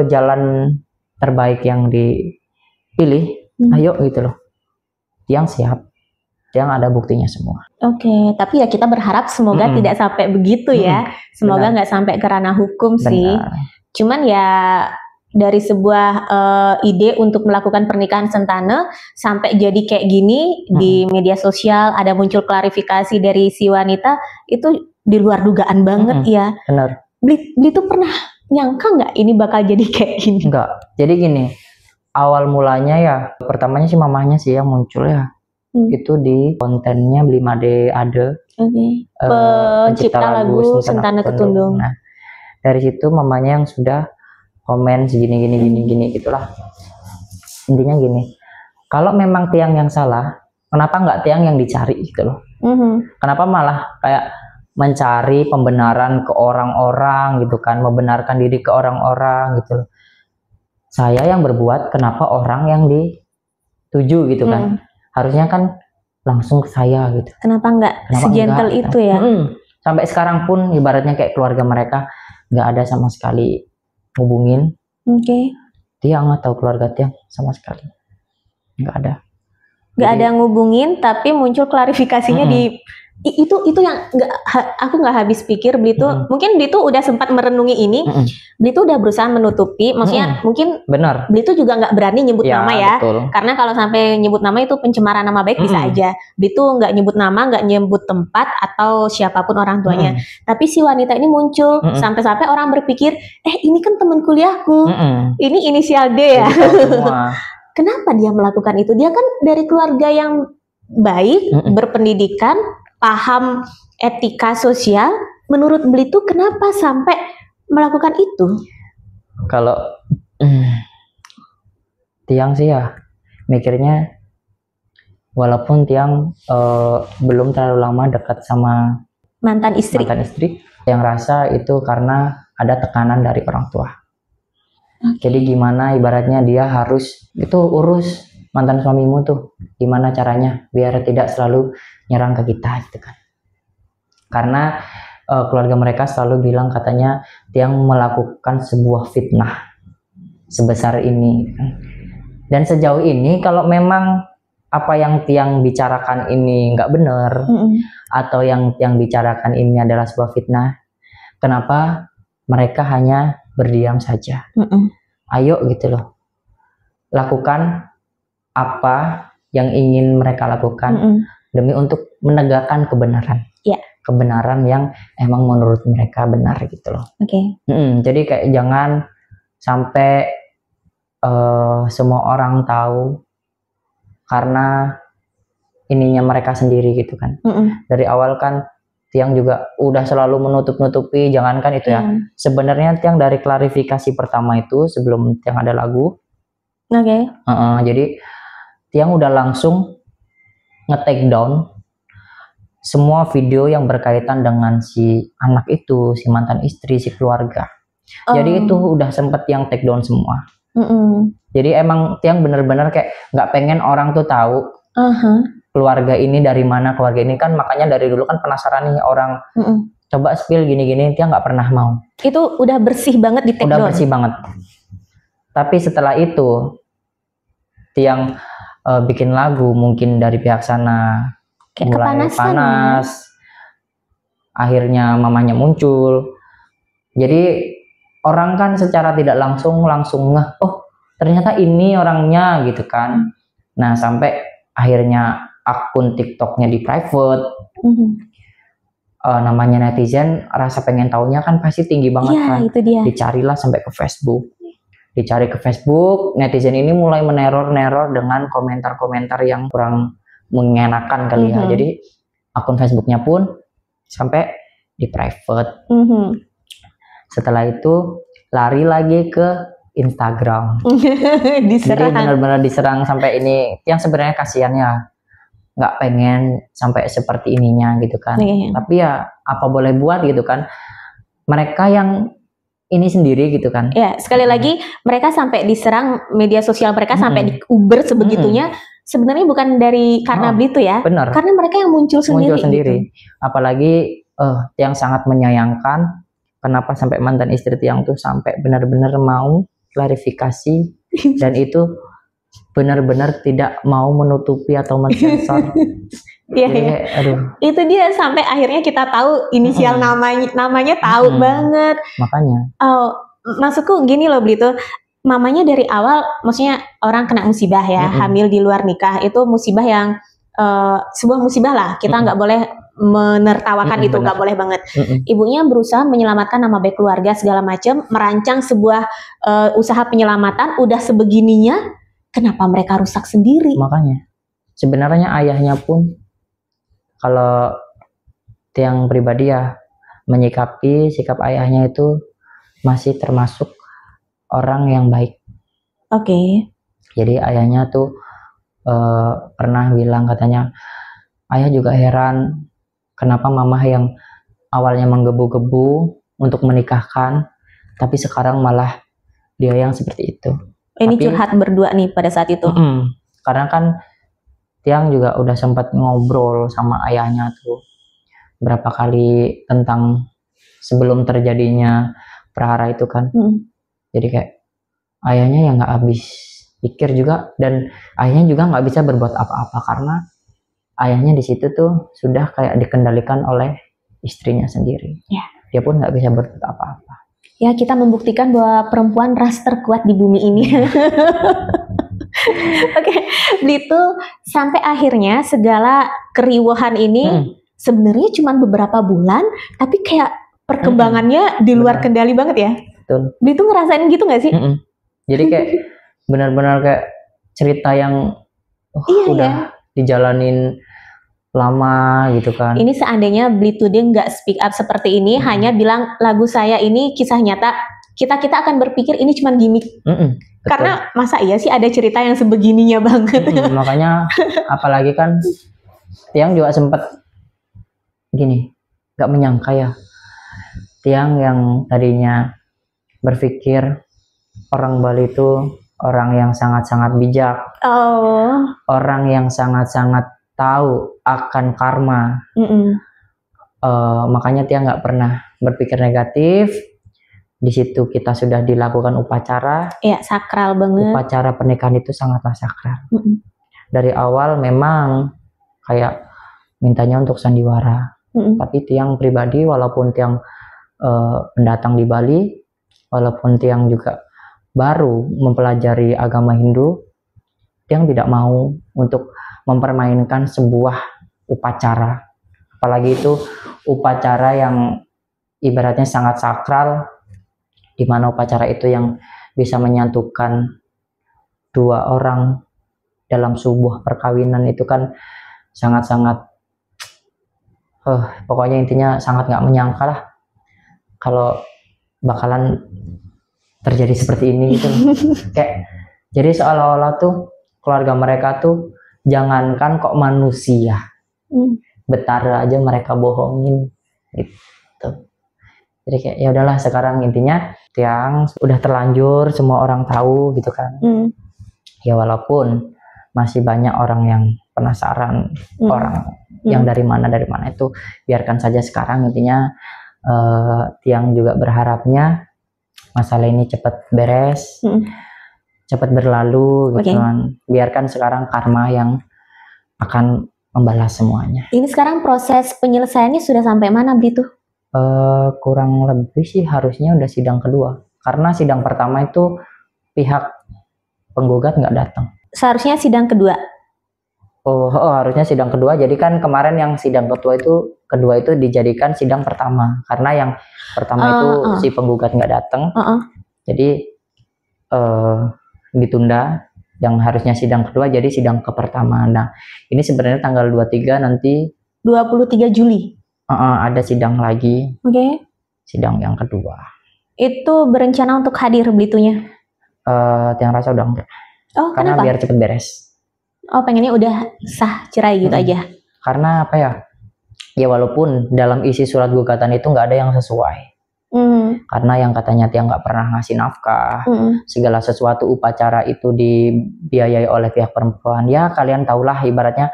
jalan terbaik yang dipilih, ayo gitu loh. Tiang siap. Tiang ada buktinya semua. Oke, tapi ya kita berharap semoga tidak sampai begitu ya. Semoga nggak sampai ke ranah hukum sih. Cuman ya dari sebuah ide untuk melakukan pernikahan sentane sampai jadi kayak gini di media sosial, ada muncul klarifikasi dari si wanita, itu di luar dugaan banget ya. Benar. Beli tuh pernah nyangka nggak ini bakal jadi kayak gini? Enggak. Jadi gini, awal mulanya ya pertamanya sih mamahnya sih yang muncul ya. Itu di kontennya Beli Made Ade. Pencipta lagu Sentane Ketundung. Nah, dari situ mamanya yang sudah komen segini gitulah. Intinya gini, kalau memang Tiang yang salah, kenapa nggak Tiang yang dicari gitu loh? Kenapa malah kayak mencari pembenaran ke orang-orang gitu kan, membenarkan diri ke orang-orang gitu loh. Saya yang berbuat, kenapa orang yang dituju gitu kan? Harusnya kan langsung ke saya gitu. Kenapa nggak segentle itu ya? Sampai sekarang pun ibaratnya kayak keluarga mereka nggak ada sama sekali hubungin. Tiang atau keluarga Tiang sama sekali nggak ada. Nggak ada ngubungin, tapi muncul klarifikasinya di itu yang aku nggak habis pikir. Beli tuh mungkin Beli tuh udah sempat merenungi ini. Beli tuh udah berusaha menutupi, maksudnya mungkin benar. Beli tuh juga nggak berani nyebut nama ya, betul. Karena kalau sampai nyebut nama itu pencemaran nama baik bisa aja. Beli tuh nggak nyebut nama, nggak nyebut tempat atau siapapun orang tuanya. Tapi si wanita ini muncul sampai-sampai orang berpikir, ini kan teman kuliahku, ini inisial D ya. Kenapa dia melakukan itu? Dia kan dari keluarga yang baik, berpendidikan, paham etika sosial. Menurut Beli tuh kenapa sampai melakukan itu? Kalau Tiang sih ya mikirnya, walaupun Tiang belum terlalu lama dekat sama mantan istri, yang rasa itu karena ada tekanan dari orang tua. Jadi gimana ibaratnya dia harus itu urus mantan suamimu tuh, gimana caranya biar tidak selalu nyerang ke kita gitu kan. Karena keluarga mereka selalu bilang katanya Tiang melakukan sebuah fitnah sebesar ini. Dan sejauh ini kalau memang apa yang Tiang bicarakan ini nggak benar, atau yang Tiang bicarakan ini adalah sebuah fitnah, kenapa mereka hanya berdiam saja? Ayo gitu loh, lakukan apa yang ingin mereka lakukan demi untuk menegakkan kebenaran. Kebenaran yang emang menurut mereka benar gitu loh. Jadi kayak jangan sampai semua orang tahu karena ininya mereka sendiri gitu kan. Dari awal kan Tiang juga udah selalu menutup-nutupi, jangankan itu ya. Sebenarnya Tiang dari klarifikasi pertama itu sebelum Tiang ada lagu. Jadi Tiang udah langsung nge-take down semua video yang berkaitan dengan si anak itu, si mantan istri, si keluarga. Jadi itu udah sempet Tiang take down semua. Jadi emang Tiang bener-bener kayak nggak pengen orang tuh tahu keluarga ini dari mana, keluarga ini kan, makanya dari dulu kan penasaran nih orang coba spill gini-gini, Tiang nggak pernah mau. Itu udah bersih banget di take down. Udah bersih banget. Tapi setelah itu Tiang bikin lagu, mungkin dari pihak sana kayak mulai panas, akhirnya mamanya muncul. Jadi orang kan secara tidak langsung ngeh, oh ternyata ini orangnya gitu kan. Nah sampai akhirnya akun TikToknya di private. Namanya netizen rasa pengen taunya kan pasti tinggi banget kan. Itu dia. Dicarilah sampai ke Facebook. Dicari ke Facebook, netizen ini mulai meneror dengan komentar-komentar yang kurang mengenakan kali ya. Jadi akun Facebooknya pun sampai di private. Setelah itu lari lagi ke Instagram. Jadi benar-benar diserang sampai ini. Yang sebenarnya kasihan ya, nggak pengen sampai seperti ininya gitu kan. Tapi ya apa boleh buat gitu kan. Mereka yang ini sendiri gitu kan. Ya sekali lagi mereka sampai diserang, media sosial mereka sampai di Uber sebegitunya. Sebenarnya bukan dari karena Beli tuh ya. Bener. Karena mereka yang muncul sendiri. Gitu. Apalagi yang sangat menyayangkan. Kenapa sampai mantan istri Tiang tuh sampai benar-benar mau klarifikasi dan itu benar-benar tidak mau menutupi atau mensensor. Itu dia sampai akhirnya kita tahu inisial namanya tahu banget. Makanya. Maksudku gini loh Beli tuh, mamanya dari awal, maksudnya orang kena musibah ya, hamil di luar nikah itu musibah yang sebuah musibah lah. Kita nggak boleh menertawakan itu, nggak boleh banget. Ibunya berusaha menyelamatkan nama baik keluarga segala macam, merancang sebuah usaha penyelamatan, udah sebegininya, kenapa mereka rusak sendiri? Makanya, sebenarnya ayahnya pun, kalau Tiang pribadi ya, menyikapi sikap ayahnya itu masih termasuk orang yang baik. Jadi ayahnya tuh pernah bilang katanya, ayah juga heran kenapa mama yang awalnya menggebu-gebu untuk menikahkan, tapi sekarang malah dia yang seperti itu. Ini curhat berdua nih pada saat itu. Karena kan Tiang juga udah sempat ngobrol sama ayahnya tuh berapa kali tentang sebelum terjadinya prahara itu kan. Jadi kayak ayahnya yang nggak habis pikir juga, dan ayahnya juga nggak bisa berbuat apa-apa karena ayahnya di situ tuh sudah kayak dikendalikan oleh istrinya sendiri. Dia pun nggak bisa berbuat apa-apa. Ya, kita membuktikan bahwa perempuan ras terkuat di bumi ini. Oke, itu sampai akhirnya segala keriuhan ini sebenarnya cuma beberapa bulan, tapi kayak perkembangannya di luar kendali banget ya. Betul. Itu ngerasain gitu nggak sih? Jadi kayak benar-benar kayak cerita yang udah dijalanin lama gitu kan. Ini seandainya Blitude nggak speak up seperti ini, hanya bilang lagu saya ini kisah nyata, kita akan berpikir ini cuma gimmick. Karena masa iya sih ada cerita yang sebegininya banget. Makanya apalagi kan Tiang juga sempat gini, nggak menyangka ya, Tiang yang tadinya berpikir orang Bali itu orang yang sangat-sangat bijak, orang yang sangat-sangat tahu akan karma. Makanya Tiang nggak pernah berpikir negatif. Di situ kita sudah dilakukan upacara. Iya, sakral banget. Upacara pernikahan itu sangatlah sakral. Dari awal memang kayak mintanya untuk sandiwara. Tapi Tiang pribadi, walaupun Tiang pendatang di Bali, walaupun Tiang juga baru mempelajari agama Hindu, Tiang tidak mau untuk mempermainkan sebuah upacara. Apalagi itu upacara yang ibaratnya sangat sakral, di mana upacara itu yang bisa menyatukan dua orang dalam sebuah perkawinan itu kan sangat-sangat pokoknya intinya sangat nggak menyangka lah kalau bakalan terjadi seperti ini gitu. Kayak jadi seolah-olah tuh keluarga mereka tuh jangankan kok manusia, betara aja mereka bohongin gitu. Jadi kayak ya udahlah, sekarang intinya Tiang udah terlanjur, semua orang tahu gitu kan. Ya walaupun masih banyak orang yang penasaran, orang yang dari mana itu biarkan saja. Sekarang intinya Tiang juga berharapnya masalah ini cepat beres, cepat berlalu gitu kan. Biarkan sekarang karma yang akan membalas semuanya. Ini sekarang proses penyelesaiannya sudah sampai mana Blitu? Kurang lebih sih harusnya udah sidang kedua, karena sidang pertama itu pihak penggugat nggak datang. Seharusnya sidang kedua. Harusnya sidang kedua. Jadi kan kemarin yang sidang kedua itu dijadikan sidang pertama, karena yang pertama itu si penggugat nggak datang. Jadi ditunda, yang harusnya sidang kedua jadi sidang ke pertama. Nah, ini sebenarnya tanggal 23 nanti 23 Juli. Ada sidang lagi. Sidang yang kedua. Itu berencana untuk hadir Blitunya? Tiang rasa udah enggak. Karena kenapa? Biar cepet beres. Pengennya udah sah cerai gitu aja. Karena apa ya? Ya walaupun dalam isi surat gugatan itu nggak ada yang sesuai. Karena yang katanya Tiang nggak pernah ngasih nafkah, segala sesuatu upacara itu dibiayai oleh pihak perempuan. Ya kalian tahulah, ibaratnya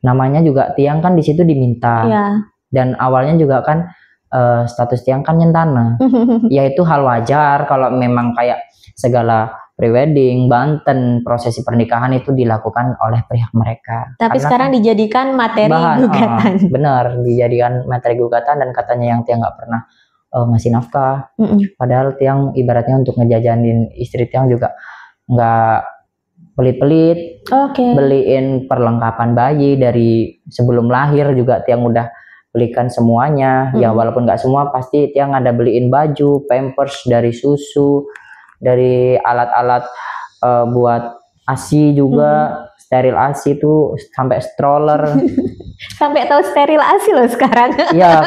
namanya juga Tiang kan di situ diminta. Dan awalnya juga kan status Tiang kan nyentana. Ya itu hal wajar kalau memang kayak segala prewedding, banten, prosesi pernikahan itu dilakukan oleh pihak mereka. Tapi karena sekarang dijadikan materi gugatan. Benar, dijadikan materi gugatan, dan katanya yang Tiang nggak pernah ngasih nafkah. Padahal Tiang ibaratnya untuk ngejajanin istri Tiang juga nggak pelit-pelit. Beliin perlengkapan bayi dari sebelum lahir juga Tiang udah belikan semuanya. Ya walaupun nggak semua, pasti Tiang ada beliin baju, pampers, dari susu, dari alat-alat buat ASI juga, steril ASI itu sampai stroller. Sampai tahu steril ASI loh sekarang. Iya,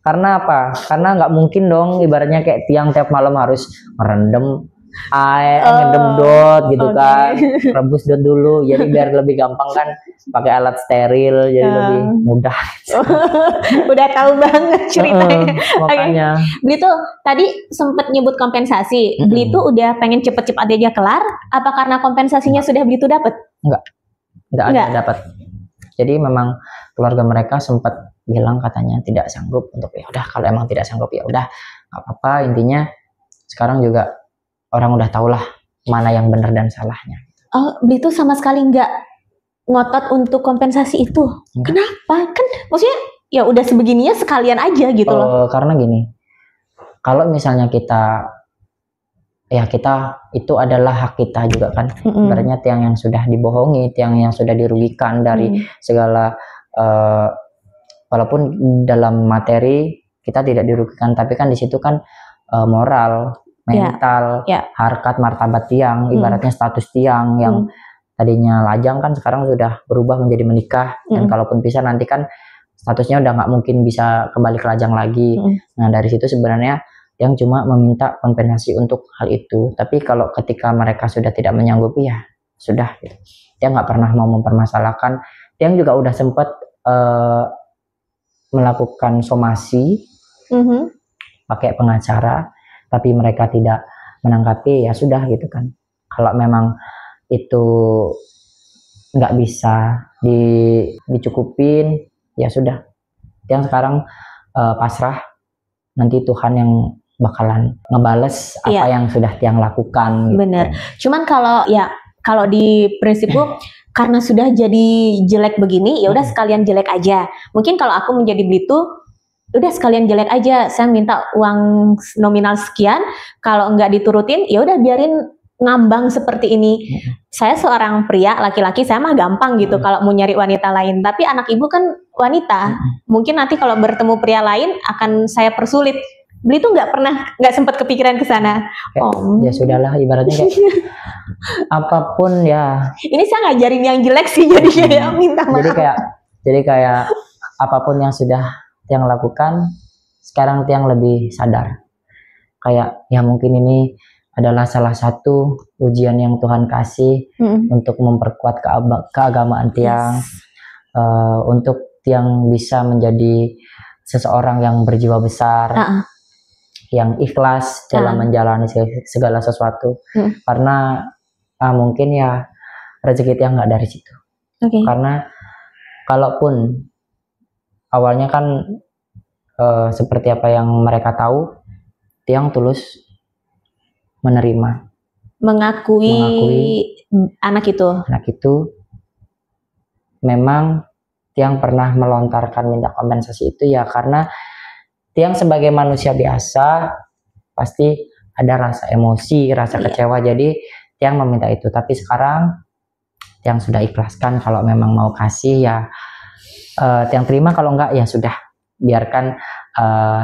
karena apa? Karena nggak mungkin dong ibaratnya kayak Tiang tiap malam harus merendam air, ngedem dot gitu kan, rebus dot dulu. Jadi biar lebih gampang kan pakai alat steril, jadi lebih mudah. Udah tahu banget ceritanya. Makanya. Blitu tadi sempat nyebut kompensasi. Blitu udah pengen cepet-cepet aja kelar. Apa karena kompensasinya sudah Blitu dapat? Enggak. nggak ada dapat. Jadi memang keluarga mereka sempat bilang katanya tidak sanggup untuk, ya udah kalau emang tidak sanggup ya udah nggak apa-apa, intinya sekarang juga orang udah tau lah mana yang benar dan salahnya. Oh, itu sama sekali nggak ngotot untuk kompensasi itu? Enggak. Kenapa? Kan maksudnya ya udah sebegininya sekalian aja gitu loh. Karena gini, kalau misalnya kita itu adalah hak kita juga kan. Sebenarnya tiang yang sudah dibohongi, tiang yang sudah dirugikan dari segala walaupun dalam materi kita tidak dirugikan, tapi kan di situ kan moral, mental, harkat, martabat tiang, ibaratnya status tiang yang tadinya lajang kan sekarang sudah berubah menjadi menikah, dan kalaupun bisa nanti kan statusnya udah nggak mungkin bisa kembali ke lajang lagi. Nah dari situ sebenarnya yang cuma meminta kompensasi untuk hal itu, tapi kalau ketika mereka sudah tidak menyanggupi ya sudah gitu. Dia nggak pernah mau mempermasalahkan. Dia juga udah sempat melakukan somasi pakai pengacara, tapi mereka tidak menanggapi, ya sudah gitu kan. Kalau memang itu nggak bisa dicukupin ya sudah. Yang sekarang pasrah, nanti Tuhan yang bakalan ngebales apa yang sudah tiang lakukan. Bener. Cuman kalau di prinsipku karena sudah jadi jelek begini, ya udah sekalian jelek aja. Mungkin kalau aku menjadi Blitu, udah sekalian jelek aja. Saya minta uang nominal sekian. Kalau nggak diturutin, ya udah biarin ngambang seperti ini. Saya seorang pria, laki-laki, saya mah gampang gitu kalau mau nyari wanita lain. Tapi anak ibu kan wanita. Mungkin nanti kalau bertemu pria lain akan saya persulit. Beli tuh nggak sempat kepikiran ke sana. Ya sudahlah, ibaratnya kayak apapun ya. Ini saya ngajarin yang jelek sih jadinya ya, minta maaf. Jadi kayak apapun yang sudah tiang lakukan, sekarang tiang lebih sadar. Kayak ya mungkin ini adalah salah satu ujian yang Tuhan kasih untuk memperkuat keagamaan tiang, untuk tiang bisa menjadi seseorang yang berjiwa besar, yang ikhlas dalam menjalani segala sesuatu. Karena mungkin ya rezeki tiang nggak dari situ. Karena kalaupun awalnya kan seperti apa yang mereka tahu, tiang tulus menerima, mengakui anak itu. Memang tiang pernah melontarkan minta kompensasi itu ya karena tiang sebagai manusia biasa pasti ada rasa emosi, rasa kecewa, jadi tiang meminta itu. Tapi sekarang tiang sudah ikhlaskan, kalau memang mau kasih ya tiang terima, kalau enggak ya sudah, biarkan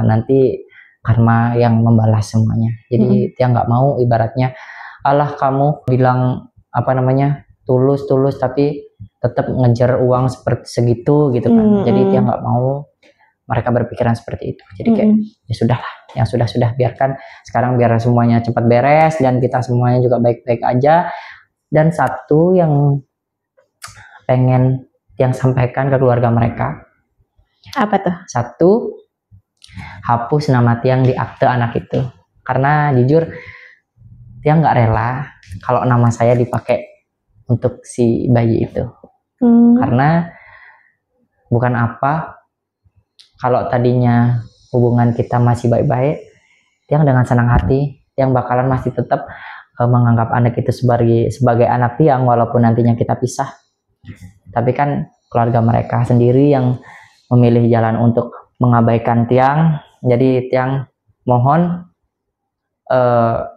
nanti karma yang membalas semuanya. Jadi tiang nggak mau ibaratnya alah kamu bilang tulus tapi tetap ngejar uang seperti segitu gitu kan. Jadi tiang nggak mau mereka berpikiran seperti itu. Jadi kayak ya sudahlah, yang sudah biarkan sekarang, biar semuanya cepat beres dan kita semuanya juga baik-baik aja. Dan satu yang pengen tiang sampaikan ke keluarga mereka, apa tuh? Satu, hapus nama tiang di akte anak itu, karena jujur tiang nggak rela kalau nama saya dipakai untuk si bayi itu. Karena bukan apa, kalau tadinya hubungan kita masih baik-baik, tiang dengan senang hati tiang bakalan masih tetap menganggap anak itu sebagai anak tiang walaupun nantinya kita pisah. Tapi kan keluarga mereka sendiri yang memilih jalan untuk mengabaikan tiang. Jadi tiang mohon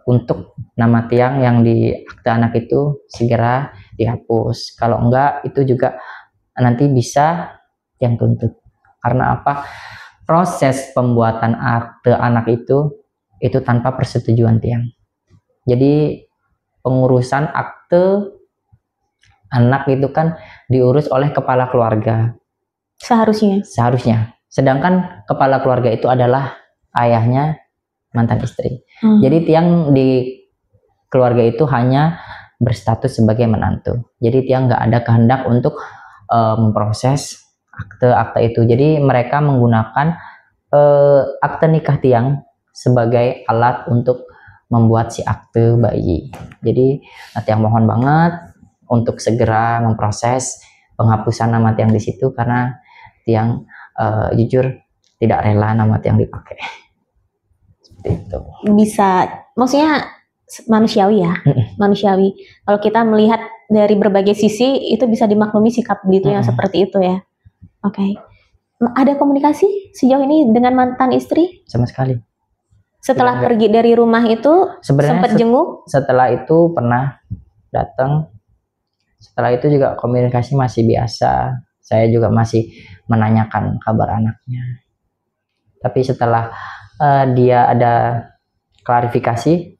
untuk nama tiang yang di akte anak itu segera dihapus. Kalau enggak, itu juga nanti bisa tiang tuntut. Karena apa? Proses pembuatan akte anak itu tanpa persetujuan tiang. Jadi pengurusan akte anak itu kan diurus oleh kepala keluarga. Seharusnya. Sedangkan kepala keluarga itu adalah ayahnya mantan istri. Jadi tiang di keluarga itu hanya berstatus sebagai menantu. Jadi tiang nggak ada kehendak untuk memproses akte-akte itu. Jadi mereka menggunakan akte nikah tiang sebagai alat untuk membuat si akte bayi. Jadi tiang mohon banget untuk segera memproses penghapusan nama Tiang di situ, karena Tiang jujur tidak rela nama Tiang dipakai. Seperti itu. Bisa, maksudnya manusiawi ya, manusiawi. Kalau kita melihat dari berbagai sisi, itu bisa dimaklumi sikap Blito yang seperti itu ya. Oke. Ada komunikasi sejauh ini dengan mantan istri? Sama sekali. Setelah pergi dari rumah itu, sempat jenguk? Setelah itu pernah datang. Setelah itu juga komunikasi masih biasa. Saya juga masih menanyakan kabar anaknya. Tapi setelah dia ada klarifikasi,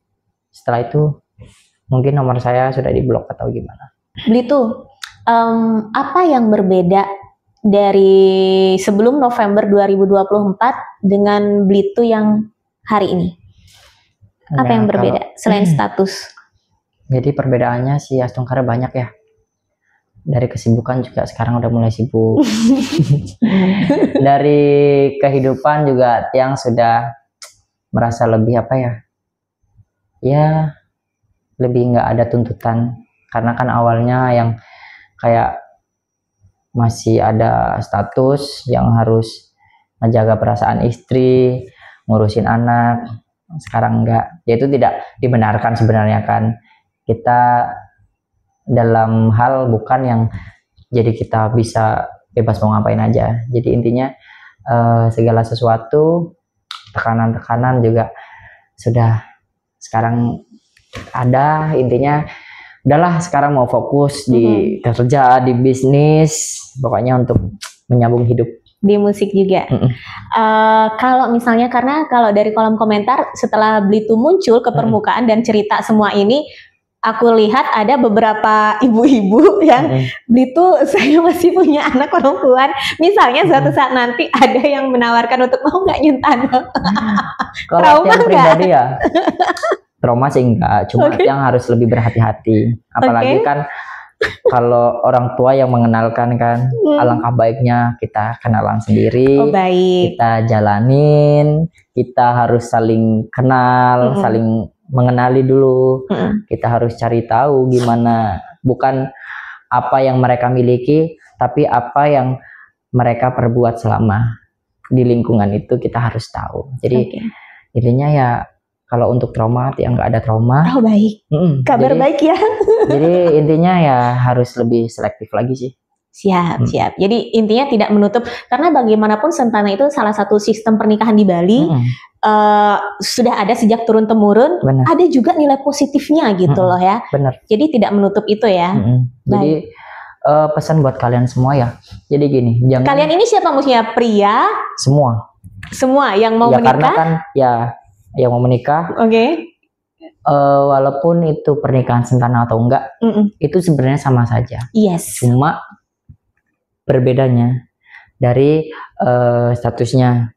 setelah itu mungkin nomor saya sudah diblok atau gimana. Blito, apa yang berbeda dari sebelum November 2024 dengan Blito yang hari ini? Apa yang berbeda selain status? Jadi perbedaannya si Astungkara banyak ya. Dari kesibukan juga sekarang udah mulai sibuk. Dari kehidupan juga Tiang sudah merasa lebih apa ya? Ya lebih nggak ada tuntutan. Karena kan awalnya yang kayak masih ada status yang harus menjaga perasaan istri, ngurusin anak. Sekarang enggak. Ya itu tidak dibenarkan sebenarnya kan. Kita dalam hal bukan yang jadi kita bisa bebas mau ngapain aja. Jadi intinya segala sesuatu, tekanan-tekanan juga sudah sekarang ada. Intinya udahlah sekarang mau fokus di kerja, di bisnis, pokoknya untuk menyambung hidup. Di musik juga. Kalau misalnya, karena kalau dari kolom komentar setelah Blito muncul ke permukaan dan cerita semua ini, aku lihat ada beberapa ibu-ibu yang Blito, saya masih punya anak perempuan. Misalnya suatu saat nanti ada yang menawarkan untuk mau nggak nyentano. Kalau yang pribadi ya, trauma sih enggak. Cuma yang harus lebih berhati-hati. Apalagi kan kalau orang tua yang mengenalkan kan, alangkah baiknya kita kenalan sendiri. Kita jalanin, kita harus saling kenal, saling mengenali dulu. Kita harus cari tahu gimana, bukan apa yang mereka miliki, tapi apa yang mereka perbuat selama di lingkungan itu kita harus tahu. Jadi intinya ya, kalau untuk trauma yang nggak ada trauma. Oh baik, kabar baik ya. Jadi intinya ya harus lebih selektif lagi sih. Siap, siap. Jadi intinya tidak menutup, karena bagaimanapun Sentana itu salah satu sistem pernikahan di Bali. Sudah ada sejak turun temurun. Ada juga nilai positifnya gitu loh ya. Bener. Jadi tidak menutup itu ya. Jadi pesan buat kalian semua ya. Jadi gini, jangan. Kalian ini siapa maksudnya? Pria? Semua. Semua yang mau menikah? Karena kan ya yang mau menikah. Walaupun itu pernikahan Sentana atau enggak, itu sebenarnya sama saja. Cuma berbedanya dari statusnya.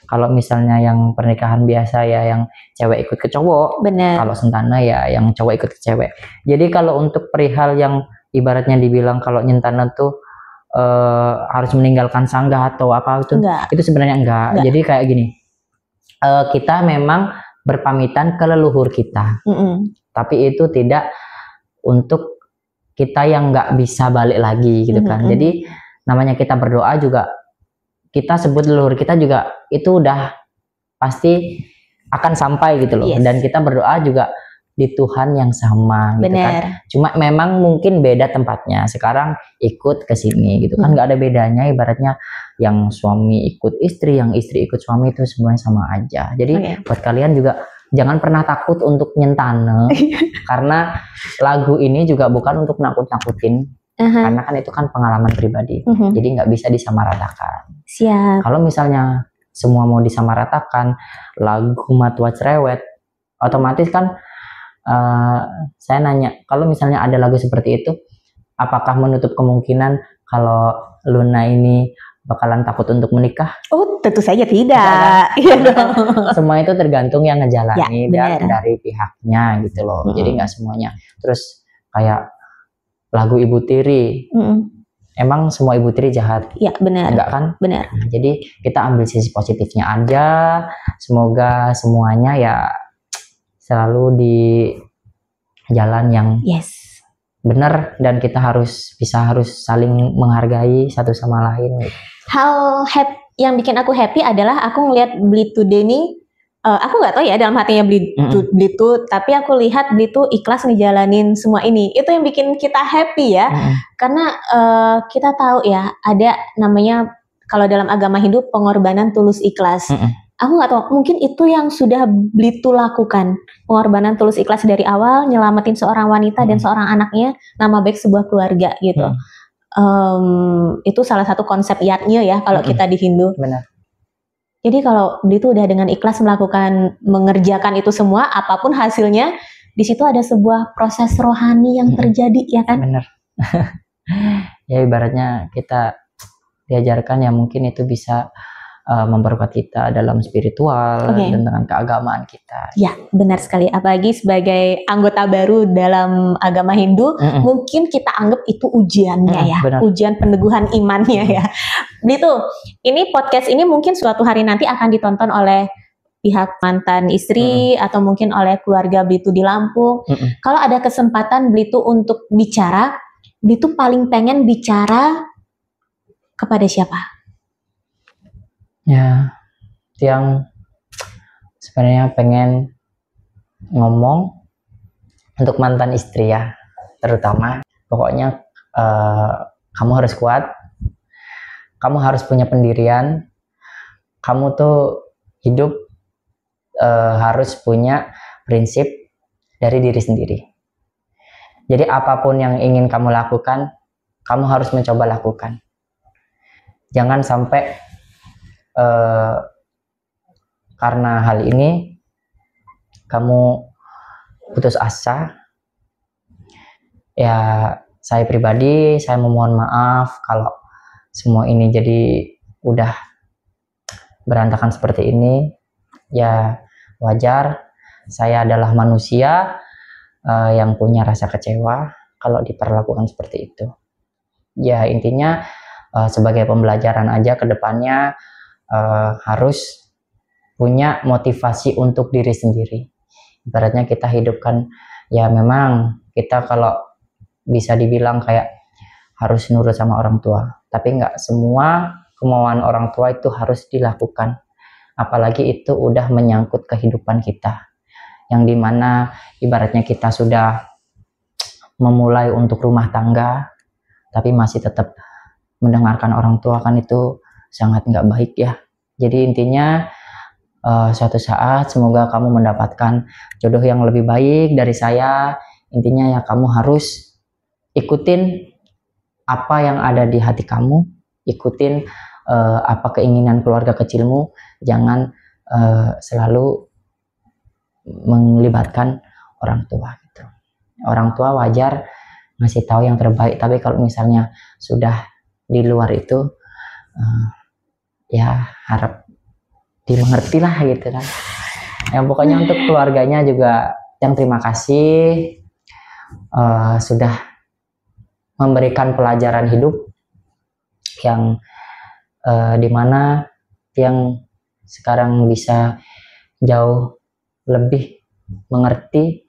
Kalau misalnya yang pernikahan biasa ya yang cewek ikut ke cowok. Kalau Sentana ya yang cowok ikut ke cewek. Jadi kalau untuk perihal yang ibaratnya dibilang kalau nyentana tuh harus meninggalkan sanggah atau apa itu sebenarnya enggak. Jadi kayak gini, kita memang berpamitan ke leluhur kita, tapi itu tidak untuk kita yang nggak bisa balik lagi gitu kan. Jadi namanya kita berdoa juga, kita sebut leluhur kita juga itu udah pasti akan sampai gitu loh. Dan kita berdoa juga di Tuhan yang sama gitu kan. Cuma memang mungkin beda tempatnya. Sekarang ikut ke sini gitu kan, nggak ada bedanya. Ibaratnya yang suami ikut istri, yang istri ikut suami, itu semuanya sama aja. Jadi buat kalian juga jangan pernah takut untuk nyentane. Karena lagu ini juga bukan untuk nakut-nakutin. Karena kan itu kan pengalaman pribadi. Jadi nggak bisa disamaratakan. Kalau misalnya semua mau disamaratakan, lagu Matua Cerewet, otomatis kan saya nanya, kalau misalnya ada lagu seperti itu, apakah menutup kemungkinan kalau Luna ini bakalan takut untuk menikah? Oh, tentu saja tidak. Semua itu tergantung yang ngejalani dan dari pihaknya gitu loh. Jadi nggak semuanya. Terus kayak lagu Ibu Tiri, emang semua ibu tiri jahat? Ya benar. Enggak kan? Benar. Nah, jadi kita ambil sisi positifnya aja. Semoga semuanya ya selalu di jalan yang benar dan kita harus saling menghargai satu sama lain gitu. Hal yang bikin aku happy adalah aku ngelihat Beli Today ini, aku nggak tahu ya dalam hatinya Beli tuh, tapi aku lihat Beli tuh ikhlas ngejalanin semua ini. Itu yang bikin kita happy ya, karena kita tahu ya ada namanya kalau dalam agama Hindu pengorbanan tulus ikhlas. Aku nggak tahu, mungkin itu yang sudah Beli tuh lakukan, pengorbanan tulus ikhlas dari awal, nyelamatin seorang wanita dan seorang anaknya, nama baik sebuah keluarga gitu. Itu salah satu konsep yatnya ya kalau kita di Hindu. Benar. Jadi kalau Beli tuh udah dengan ikhlas mengerjakan itu semua, apapun hasilnya, di situ ada sebuah proses rohani yang terjadi ya kan? Benar. Ya ibaratnya kita diajarkan ya mungkin itu bisa memperkuat kita dalam spiritual dan dengan keagamaan kita. Ya, benar sekali. Apalagi sebagai anggota baru dalam agama Hindu, mungkin kita anggap itu ujiannya ya, benar. Ujian peneguhan imannya ya. Gitu. Ini podcast ini mungkin suatu hari nanti akan ditonton oleh pihak mantan istri atau mungkin oleh keluarga Beli tuh di Lampung. Kalau ada kesempatan Beli tuh untuk bicara, Beli tuh paling pengen bicara kepada siapa? Ya, yang sebenarnya pengen ngomong untuk mantan istri ya, terutama pokoknya kamu harus kuat, kamu harus punya pendirian, kamu tuh hidup harus punya prinsip dari diri sendiri. Jadi apapun yang ingin kamu lakukan, kamu harus mencoba lakukan. Jangan sampai karena hal ini kamu putus asa. Ya saya pribadi saya memohon maaf kalau semua ini jadi udah berantakan seperti ini. Ya wajar, saya adalah manusia yang punya rasa kecewa kalau diperlakukan seperti itu. Ya intinya sebagai pembelajaran aja ke depannya, harus punya motivasi untuk diri sendiri. Ibaratnya kita hidupkan, ya memang kita kalau bisa dibilang kayak harus nurut sama orang tua, tapi nggak semua kemauan orang tua itu harus dilakukan, apalagi itu udah menyangkut kehidupan kita, yang dimana ibaratnya kita sudah memulai untuk rumah tangga, tapi masih tetap mendengarkan orang tua, kan itu sangat nggak baik ya. Jadi intinya suatu saat semoga kamu mendapatkan jodoh yang lebih baik dari saya. Intinya ya kamu harus ikutin apa yang ada di hati kamu, ikutin apa keinginan keluarga kecilmu, jangan selalu melibatkan orang tua gitu. Orang tua wajar ngasih tahu yang terbaik, tapi kalau misalnya sudah di luar itu ya harap dimengerti lah gitu kan. Yang pokoknya untuk keluarganya juga yang terima kasih sudah memberikan pelajaran hidup yang dimana yang sekarang bisa jauh lebih mengerti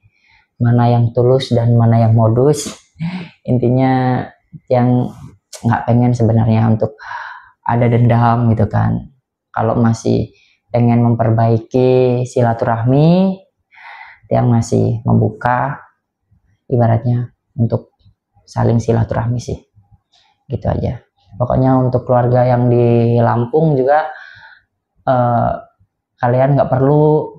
mana yang tulus dan mana yang modus. Intinya yang nggak pengen sebenarnya untuk ada dendam gitu kan. Kalau masih pengen memperbaiki silaturahmi, yang masih membuka ibaratnya untuk saling silaturahmi sih, gitu aja. Pokoknya untuk keluarga yang di Lampung juga kalian nggak perlu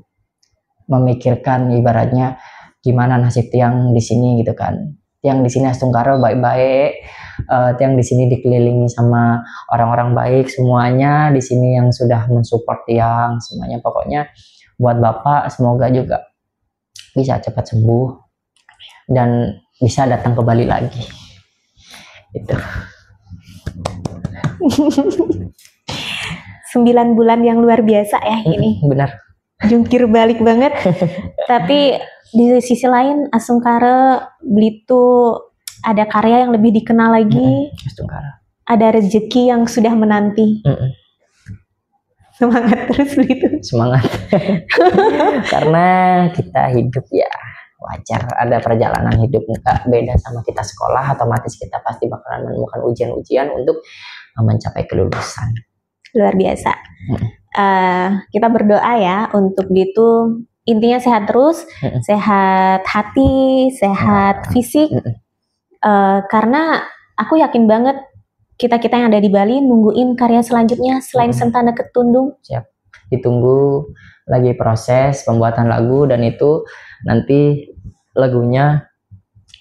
memikirkan ibaratnya gimana nasib tiang di sini gitu kan. Tiang di sini Astungkara baik-baik, tiang di sini dikelilingi sama orang-orang baik semuanya di sini yang sudah mensupport tiang semuanya. Pokoknya buat Bapak semoga juga bisa cepat sembuh dan bisa datang ke Bali lagi. Itu. 9 bulan yang luar biasa ya ini. Benar. Jungkir balik banget. Tapi di sisi lain Astungkara Beli tuh ada karya yang lebih dikenal lagi. Astungkara. Ada rezeki yang sudah menanti. Semangat terus Beli tuh. Semangat. Karena kita hidup ya wajar, ada perjalanan hidup nggak beda sama kita sekolah, otomatis kita pasti bakalan menemukan ujian-ujian untuk mencapai kelulusan. Luar biasa. Kita berdoa ya untuk gitu, intinya sehat terus, sehat hati, sehat fisik, karena aku yakin banget kita-kita yang ada di Bali nungguin karya selanjutnya selain Sentana Ketundung. Siap, ditunggu lagi proses pembuatan lagu, dan itu nanti lagunya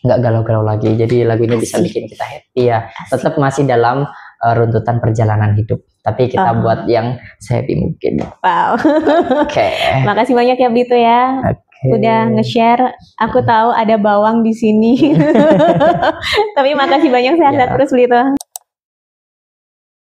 nggak galau-galau lagi, jadi lagu ini bisa bikin kita happy ya. Tetap masih dalam runtutan perjalanan hidup, tapi kita buat yang se-happy mungkin. Wow. Oke. Makasih banyak ya Blito ya. Udah nge-share. Aku tahu ada bawang di sini. Tapi makasih banyak, sehat terus Blito.